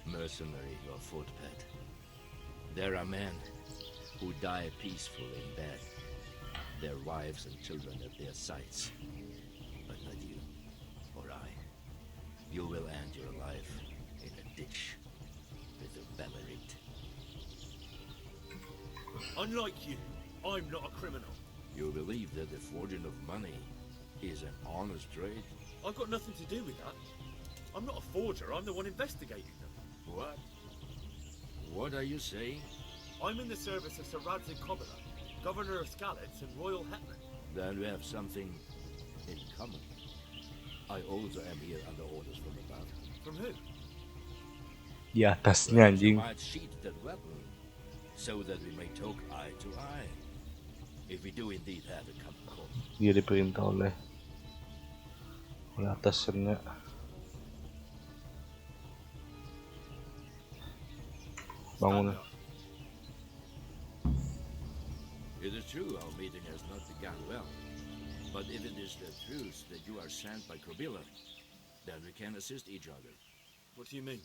mercenary, or footpad. There are men who die peacefully in bed, their wives and children at their sides. But not you, or I. You will end your life in a ditch with a Bellerit. Unlike you, I'm not a criminal. You believe that the forging of money is an honest trade? I've got nothing to do with that. I'm not a forger, I'm the one investigating them. What? What are you saying? I'm in the service of Sir Radzig Kobyla, Governor of Skalitz and Royal Hetman. Then we have something in common. I also am here under orders from above. From who? Di atasnya Perhaps you anjing. might sheath that weapon, so that we may talk eye to eye. If we do indeed have a common cause. Dia diperintah oleh atasannya. Bangun. It is true our meeting has not begun well. But if it is the truth that you are sent by Kobyla, then we can assist each other. What do you mean?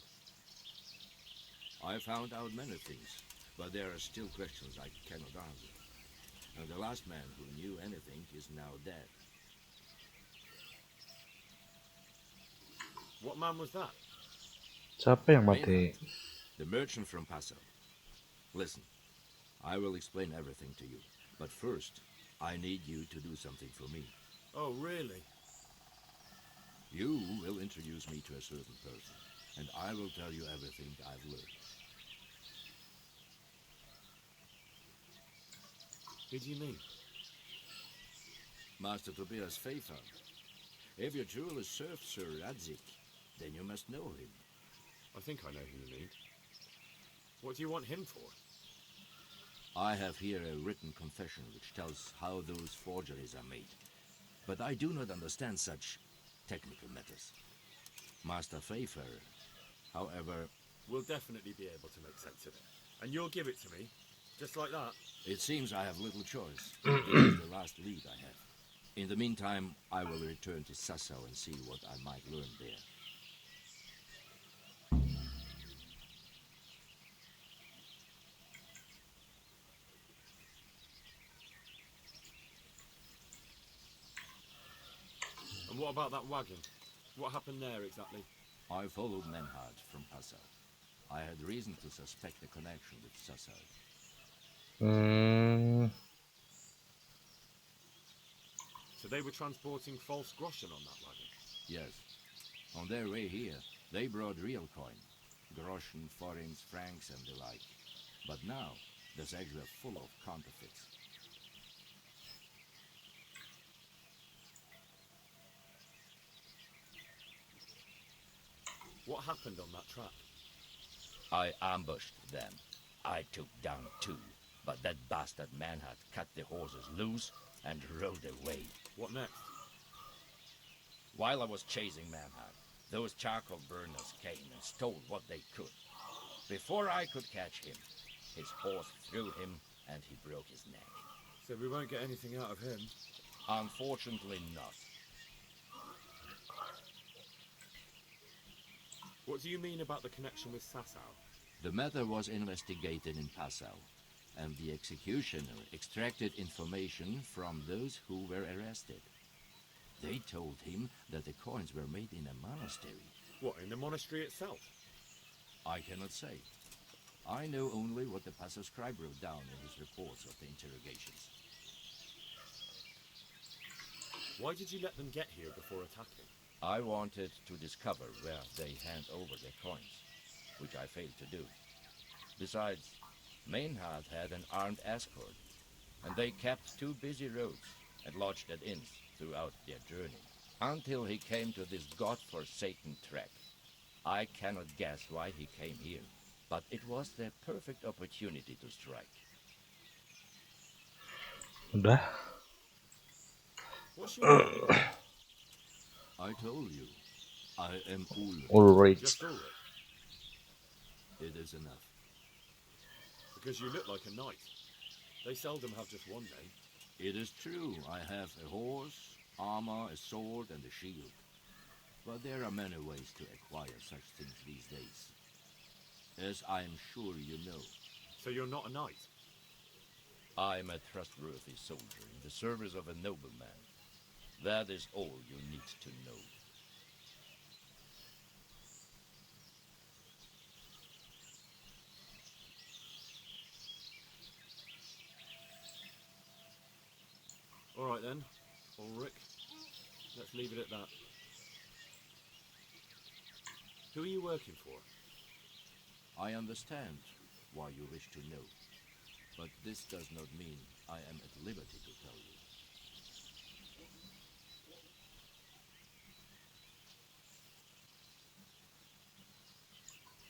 I found out many things, but there are still questions I cannot answer. And the last man who knew anything is now dead. What man was that? Siapa yang mati? The merchant from Passau. Listen, I will explain everything to you. But first, I need you to do something for me. Oh, really? You will introduce me to a certain person, and I will tell you everything I've learned. Who do you mean? Master Tobias Pfeiffer. If you truly serve Sir Radzig, then you must know him. I think I know who you mean. What do you want him for? I have here a written confession which tells how those forgeries are made. But I do not understand such technical matters. Master Pfeiffer, however... We'll definitely be able to make sense of it. And you'll give it to me, just like that? It seems I have little choice. This is the last lead I have. In the meantime, I will return to Sassau and see what I might learn there. And what about that wagon? What happened there exactly? I followed Menhard from Passau. I had reason to suspect a connection with Sassau. So they were transporting false groschen on that wagon? Yes. On their way here, they brought real coin. Groschen, forints, francs and the like. But now, the sacks were full of counterfeits. What happened on that track? I ambushed them. I took down 2, but that bastard Manhart cut the horses loose and rode away. What next? While I was chasing Manhart, those charcoal burners came and stole what they could. Before I could catch him, his horse threw him and he broke his neck. So we won't get anything out of him? Unfortunately not. What do you mean about the connection with Sassau? The matter was investigated in Passau, and the executioner extracted information from those who were arrested. They told him that the coins were made in a monastery. What, in the monastery itself? I cannot say. I know only what the Passau scribe wrote down in his reports of the interrogations. Why did you let them get here before attacking? I wanted to discover where they hand over their coins, which I failed to do. Besides, Maynard had an armed escort, and they kept two busy roads and lodged at inns throughout their journey, until he came to this god-forsaken trek. I cannot guess why he came here, but it was the perfect opportunity to strike. Udah. What's your name? I told you, I am Ulrich. Ulrich. Just Ulrich? It is enough. Because you look like a knight. They seldom have just one name. It is true, I have a horse, armor, a sword, and a shield. But there are many ways to acquire such things these days, as I am sure you know. So you're not a knight? I am a trustworthy soldier in the service of a nobleman. That is all you need to know. All right then, Ulrich. Let's leave it at that. Who are you working for? I understand why you wish to know, but this does not mean I am at liberty to tell you.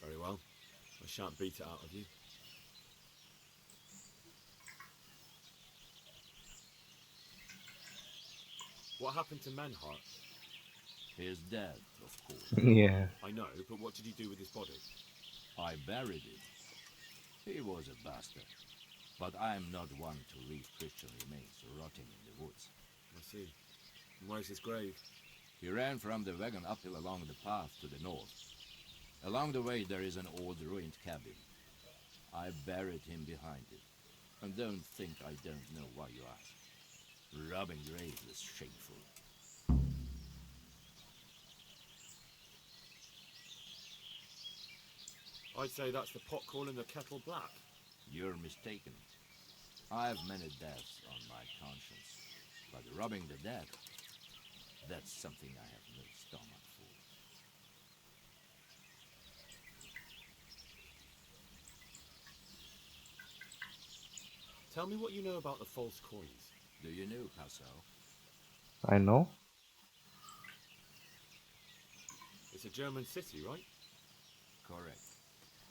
Very well. I shan't beat it out of you. What happened to Menhart? He is dead, of course. Yeah. I know, but what did you do with his body? I buried it. He was a bastard, but I am not one to leave Christian remains rotting in the woods. I see. And where's his grave? He ran from the wagon uphill along the path to the north. Along the way there is an old ruined cabin. I buried him behind it. And don't think I don't know why you ask. Robbing graves is shameful. I'd say that's the pot calling the kettle black. You're mistaken. I have many deaths on my conscience, but robbing the dead, that's something I have no stomach for. Tell me what you know about the false coins. Do you know, Paso? I know. It's a German city, right? Correct.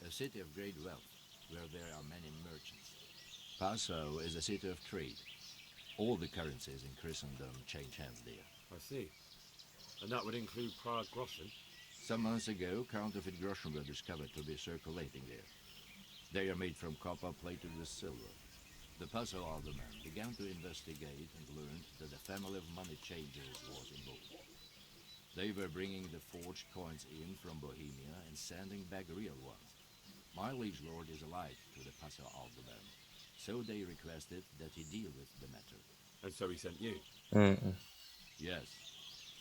A city of great wealth, where there are many merchants. Paso is a city of trade. All the currencies in Christendom change hands there. I see. And that would include Prague groschen? Some months ago, counterfeit groschen were discovered to be circulating there. They are made from copper plated with silver. The Paso alderman began to investigate and learned that a family of money changers was involved. They were bringing the forged coins in from Bohemia and sending back real ones. My liege lord is allied to the Paso alderman, so they requested that he deal with the matter. And so he sent you? Yes.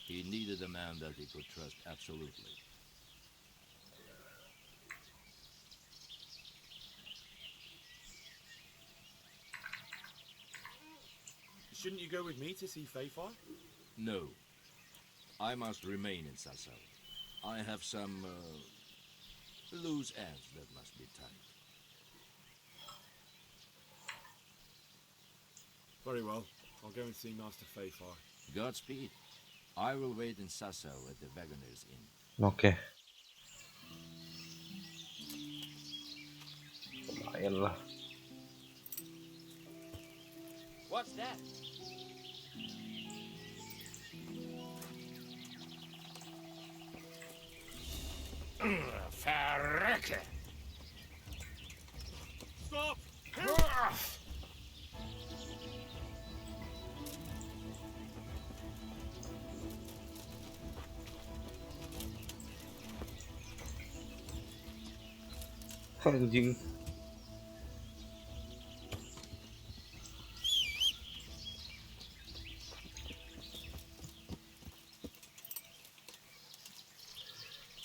He needed a man that he could trust absolutely. Shouldn't you go with me to see Fayfar? No. I must remain in Sasso. I have some loose ends that must be tied. Very well. I'll go and see Master Fayfar. Godspeed. I will wait in Sasso at the Wagoner's Inn. Oke. Lumayan lah. What's that? Verrecke! Stop! Anjing.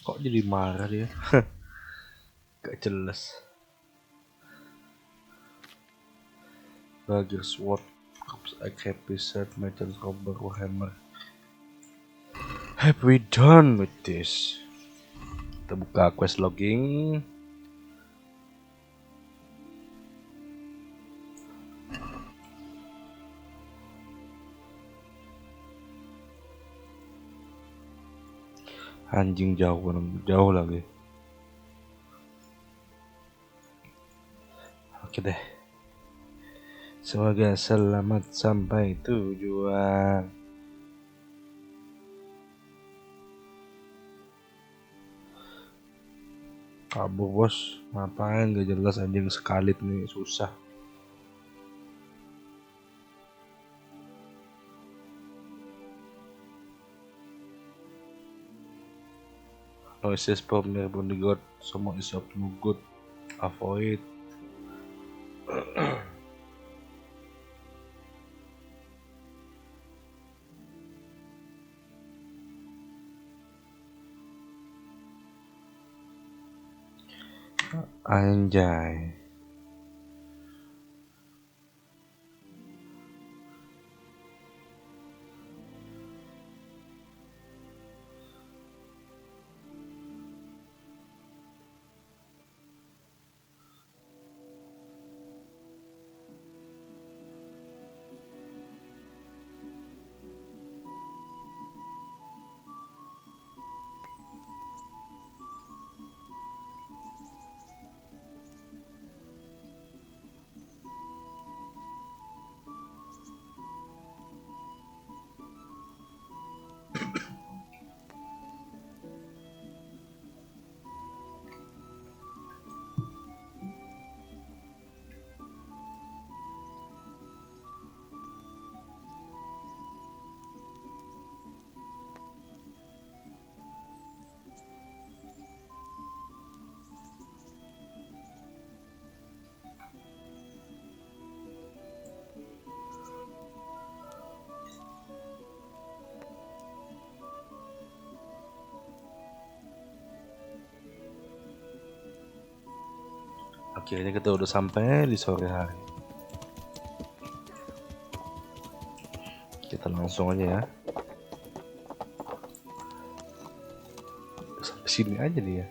Kok jadi marah dia? Gak jelas. Dagger Sword, Corpse Egg, Happy Set, Metal Robber, Warhammer. Have we done with this? Kita buka quest logging. Anjing jauh lagi. Oke deh. Semoga selamat sampai tujuan. Kabur bos, ngapain gak jelas anjing sekalit nih, susah. Noises from nearby god, someone is up to no good. Avoid. Anjay. Akhirnya kita udah sampai di sore hari. Kita langsung aja ya. Sampai sini aja dia.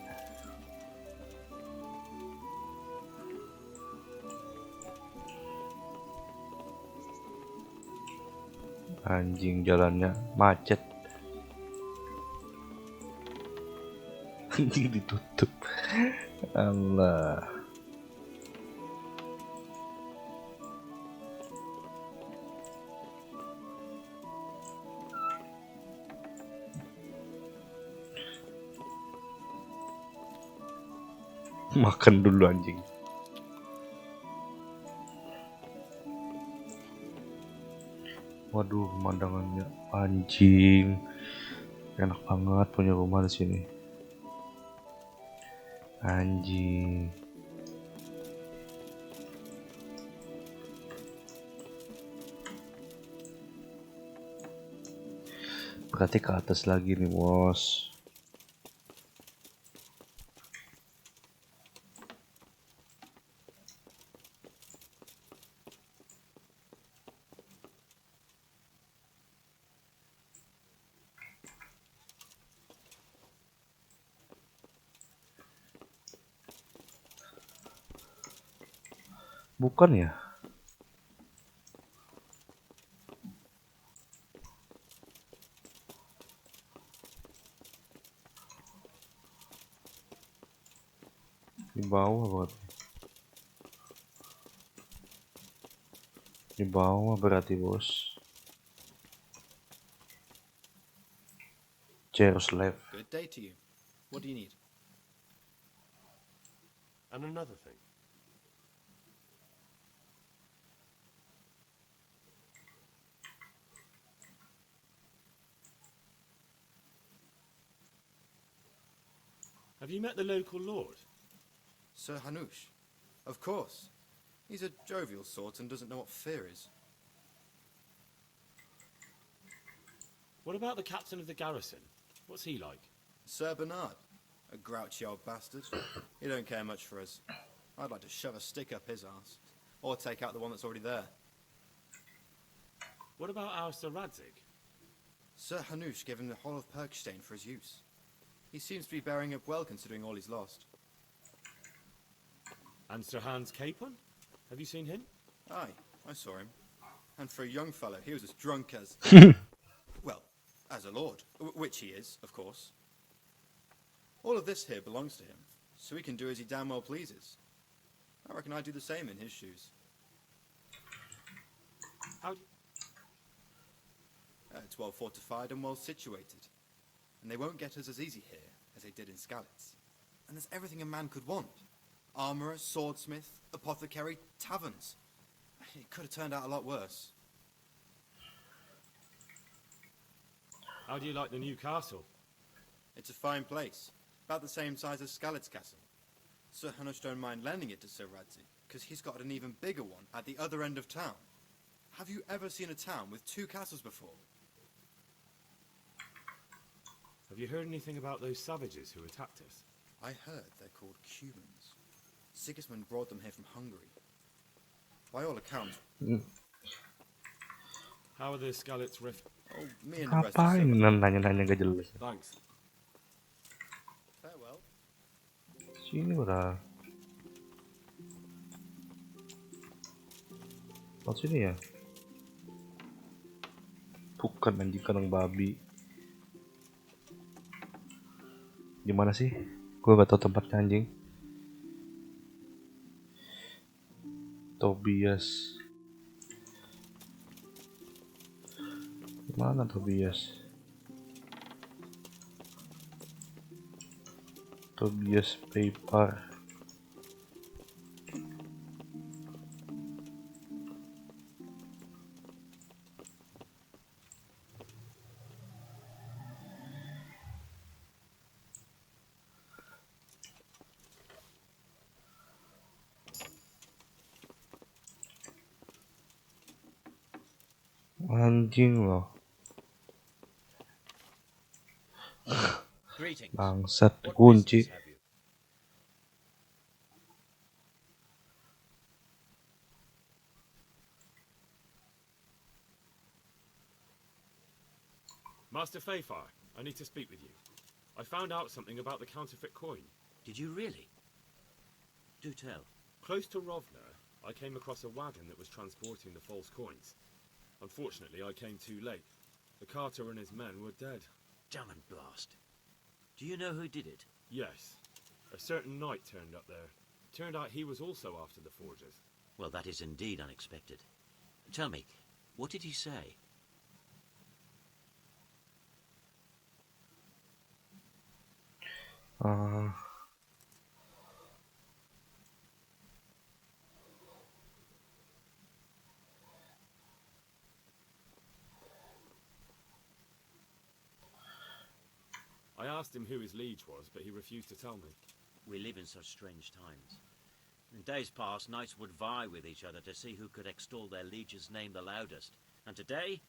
Anjing jalannya macet. Anjing ditutup. Allah. Makan dulu anjing. Waduh, pemandangannya anjing. Enak banget punya rumah di sini. Anjing. Berarti ke atas lagi nih, bos. Bukan ya? Di bawah berarti. Di bawah berarti, bos. Cheers left. Good day to you. What do you need? And another thing. Have you met the local lord? Sir Hanush? Of course. He's a jovial sort and doesn't know what fear is. What about the captain of the garrison? What's he like? Sir Bernard? A grouchy old bastard. He don't care much for us. I'd like to shove a stick up his arse. Or take out the one that's already there. What about our Sir Radzig? Sir Hanush gave him the whole of Perkstein for his use. He seems to be bearing up well considering all he's lost. And Sir Hans Capon? Have you seen him? Aye, I saw him. And for a young fellow, he was as drunk as... well, as a lord, which he is, of course. All of this here belongs to him, so he can do as he damn well pleases. I reckon I'd do the same in his shoes. How do It's well fortified and well situated. And they won't get us as easy here as they did in Skalitz. And there's everything a man could want. Armourer, swordsmith, apothecary, taverns. It could have turned out a lot worse. How do you like the new castle? It's a fine place, about the same size as Skalitz Castle. Sir Hanush don't mind lending it to Sir Radzik, because he's got an even bigger one at the other end of town. Have you ever seen a town with 2 castles before? Have you heard anything about those savages who attacked us? I heard they're called Cumans. Sigismund brought them here from Hungary. By all accounts... How are the Skalitz rift? Oh, me and the rest Ngapain nanya-nanya gak jelas? Thanks. Farewell. Sini udah. Oh sini ya? Bukan anjing kandang babi. Gimana sih? Gue gak tau tempatnya anjing. Tobias. Mana Tobias? Tobias paper. Anjing loh. Bangsat dikunci. Master Fayfar, I need to speak with you. I found out something about the counterfeit coin. Did you really? Do tell. Close to Rovna, I came across a wagon that was transporting the false coins. Unfortunately, I came too late. The carter and his men were dead. Damn and blast. Do you know who did it? Yes. A certain knight turned up there. Turned out he was also after the forgers. Well, that is indeed unexpected. Tell me, what did he say? I asked him who his liege was, but he refused to tell me. We live in such strange times. In days past, knights would vie with each other to see who could extol their liege's name the loudest. And today,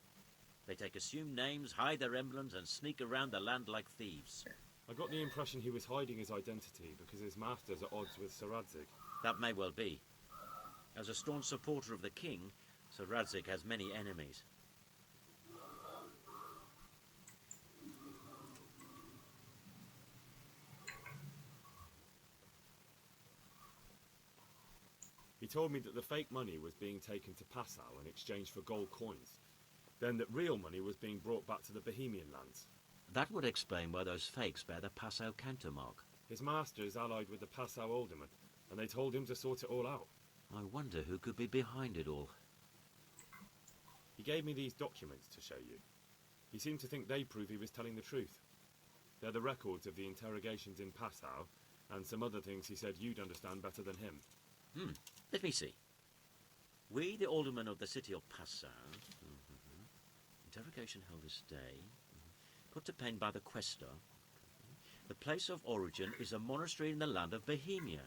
they take assumed names, hide their emblems, and sneak around the land like thieves. I got the impression he was hiding his identity because his master's at odds with Sir Radzik. That may well be. As a staunch supporter of the king, Sir Radzik has many enemies. He told me that the fake money was being taken to Passau in exchange for gold coins. Then that real money was being brought back to the Bohemian lands. That would explain why those fakes bear the Passau countermark. His master is allied with the Passau alderman, and they told him to sort it all out. I wonder who could be behind it all. He gave me these documents to show you. He seemed to think they prove he was telling the truth. They're the records of the interrogations in Passau, and some other things he said you'd understand better than him. Let me see. We, the aldermen of the city of Passau, interrogation held this day, put to pen by the questor. The place of origin is a monastery in the land of Bohemia.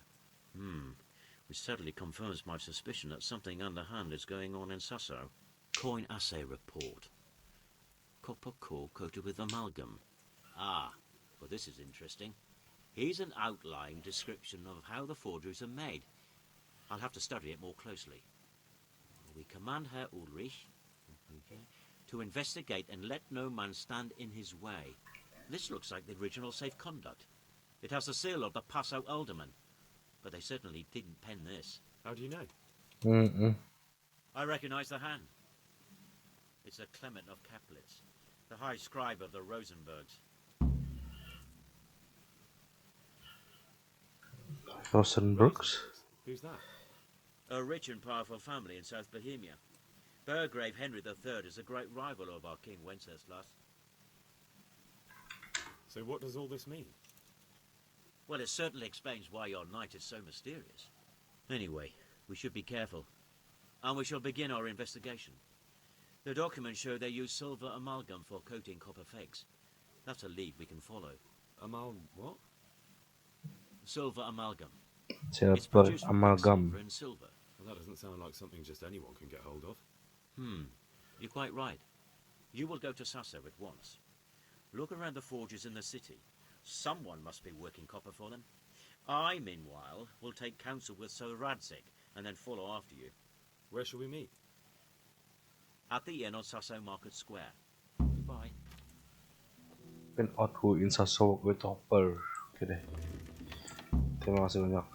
Which certainly confirms my suspicion that something underhand is going on in Sasso. Coin assay report. Copper core coated with amalgam. Ah, well this is interesting. Here's an outline description of how the forgeries are made. I'll have to study it more closely. We command Herr Ulrich to investigate and let no man stand in his way. This looks like the original safe conduct. It has the seal of the Passau alderman, but they certainly didn't pen this. How do you know? I recognize the hand. It's a Clement of Caplitz, the high scribe of the Rosenbergs. Rosenbergs? Who's that? A rich and powerful family in South Bohemia. Burgrave Henry III is a great rival of our King Wenceslas. So what does all this mean? Well, it certainly explains why your knight is so mysterious. Anyway, we should be careful. And we shall begin our investigation. The documents show they use silver amalgam for coating copper fakes. That's a lead we can follow. What? Silver amalgam. It's Silver produced from amalgam. quicksilver and silver. Well, that doesn't sound like something just anyone can get hold of. You're quite right. You will go to Sasso at once. Look around the forges in the city. Someone must be working copper for them. I, meanwhile, will take counsel with Sir Radzig and then follow after you. Where shall we meet? At the inn on Sasso Market Square. Goodbye. Pin out who in Sasso with Hopper. Oke deh. Terima kasih banyak.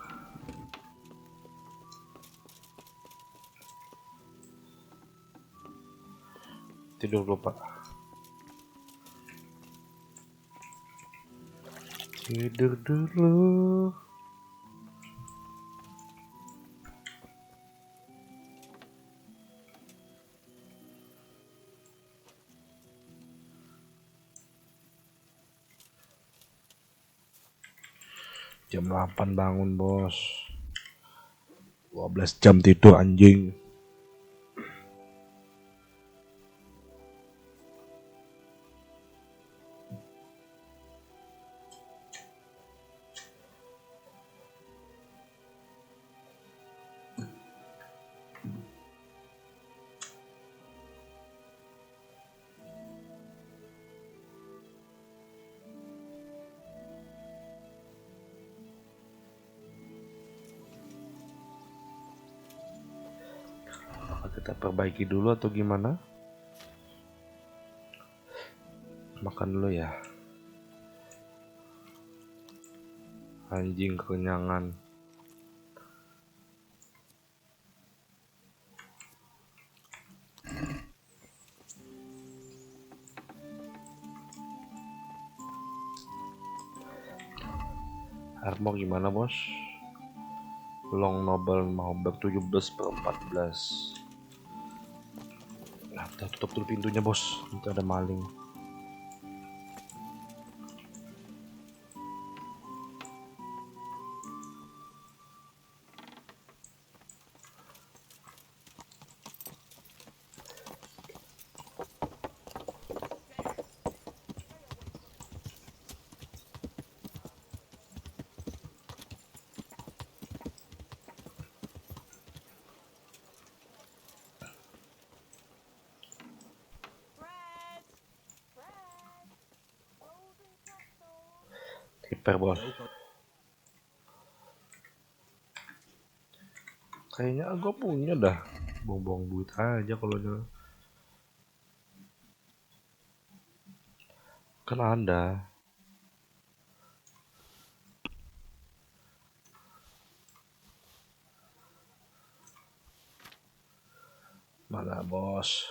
Tidur dulu, Pak. Tidur dulu. Jam 8 bangun, bos. 12 jam tidur, anjing. Kita perbaiki dulu atau gimana? Makan dulu ya. Anjing kekenyangan. Armor gimana, bos? Long Noble mau 17/14. Nah, kita tutup dulu pintunya, bos. Nanti ada maling. Kiper, bos. Kayaknya gue punya dah. Buang-buang duit aja kalau ada. Kan ada. Mana, bos?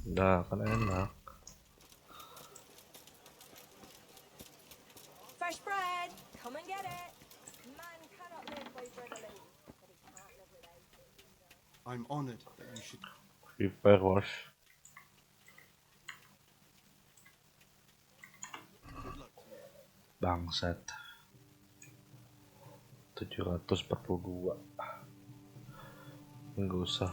Udah, kan enak. Fresh bread! Come and get it! Man cannot live by bread alone, but he can't live without it. I'm honored that you should. Kiper, bos. Bangsat. 742. Enggak usah.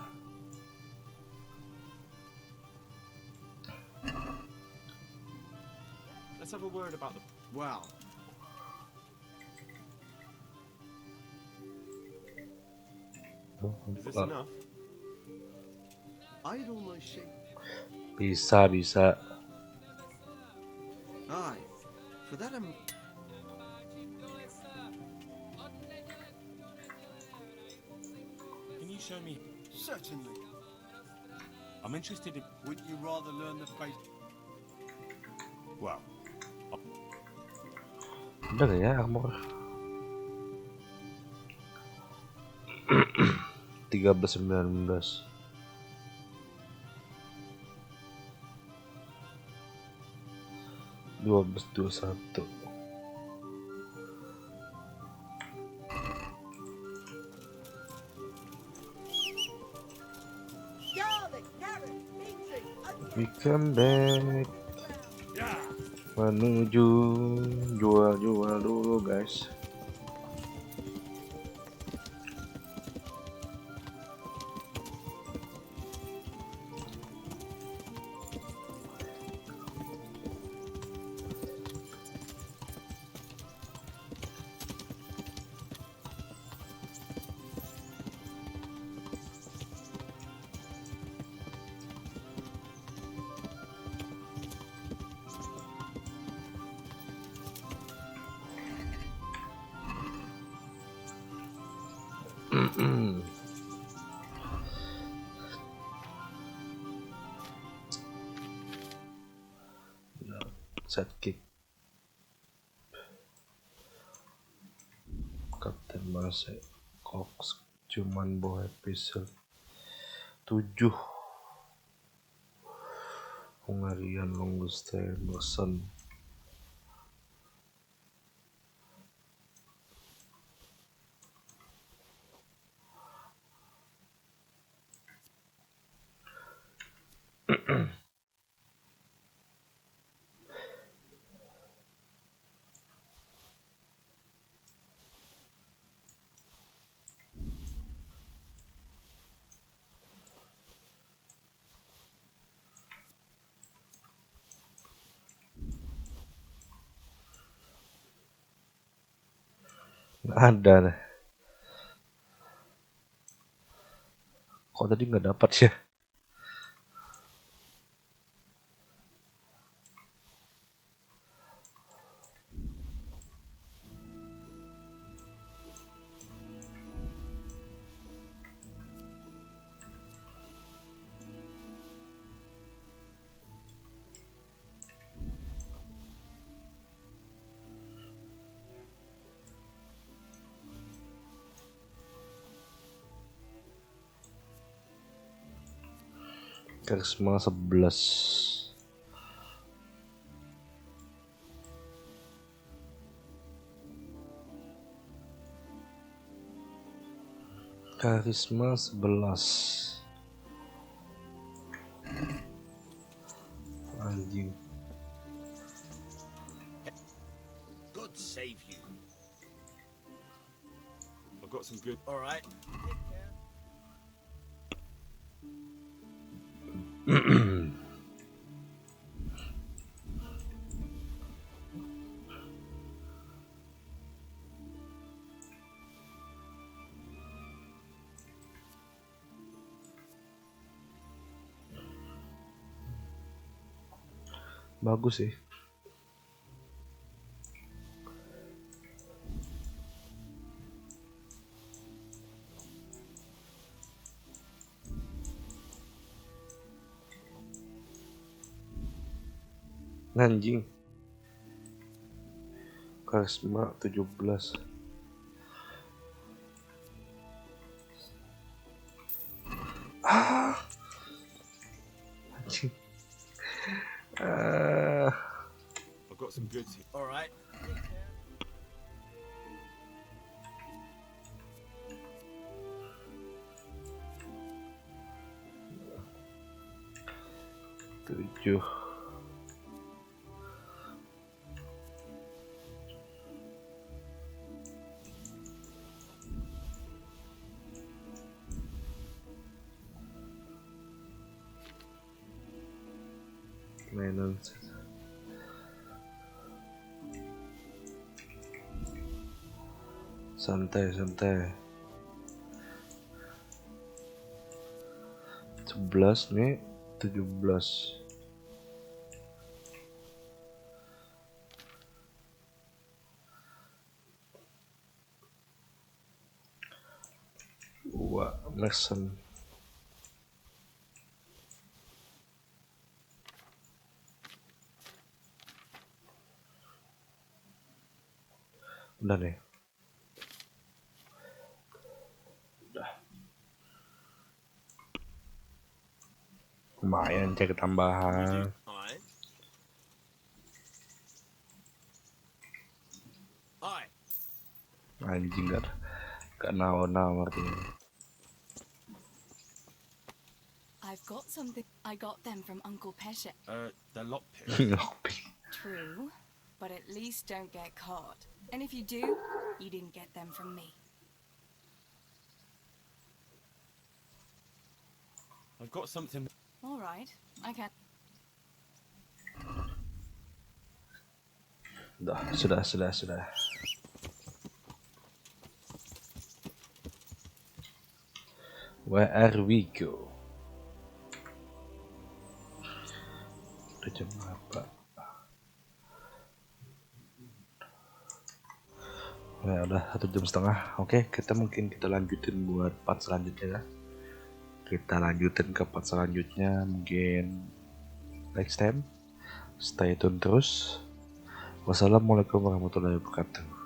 Let's have a word about the... Wow. Is this enough? I'd almost shake. Bisa. Aye. For that Can you show me? Certainly. I'm interested in... Wouldn't you rather learn the base? Well, Udah gak ya armor? 1319. Dua belas 21. We come back. Menuju jual dulu guys. Sidekick Kapten Mase Cox cuman bawa episode 7. Hungarian longest time Merson. Nggak ada deh. Kok tadi nggak dapat ya? Karisma 11. Karisma 11. Anjing. God save you. I've got some good. All right. Bagus sih. Anjing. Karisma 17. Anjing. I've got some goods here. All right. 7. Maintenance. Santai. 11 nih 17. Wah, Merson. Udah deh. Udah. Lumayan cek tambahan. Aye. Aye. Anjing gak naon-naon artinya. I've got something. I got them from Uncle Pesha. They're lockpicks. True, but at least don't get caught. And if you do, you didn't get them from me. I've got something. All right, I can. Sudah. Where are we go? Udah jam berapa? Ya udah 1,5 jam. Oke, kita lanjutin buat part selanjutnya ya. Kita lanjutin ke part selanjutnya mungkin next time. Stay tune terus. Wassalamualaikum warahmatullahi wabarakatuh.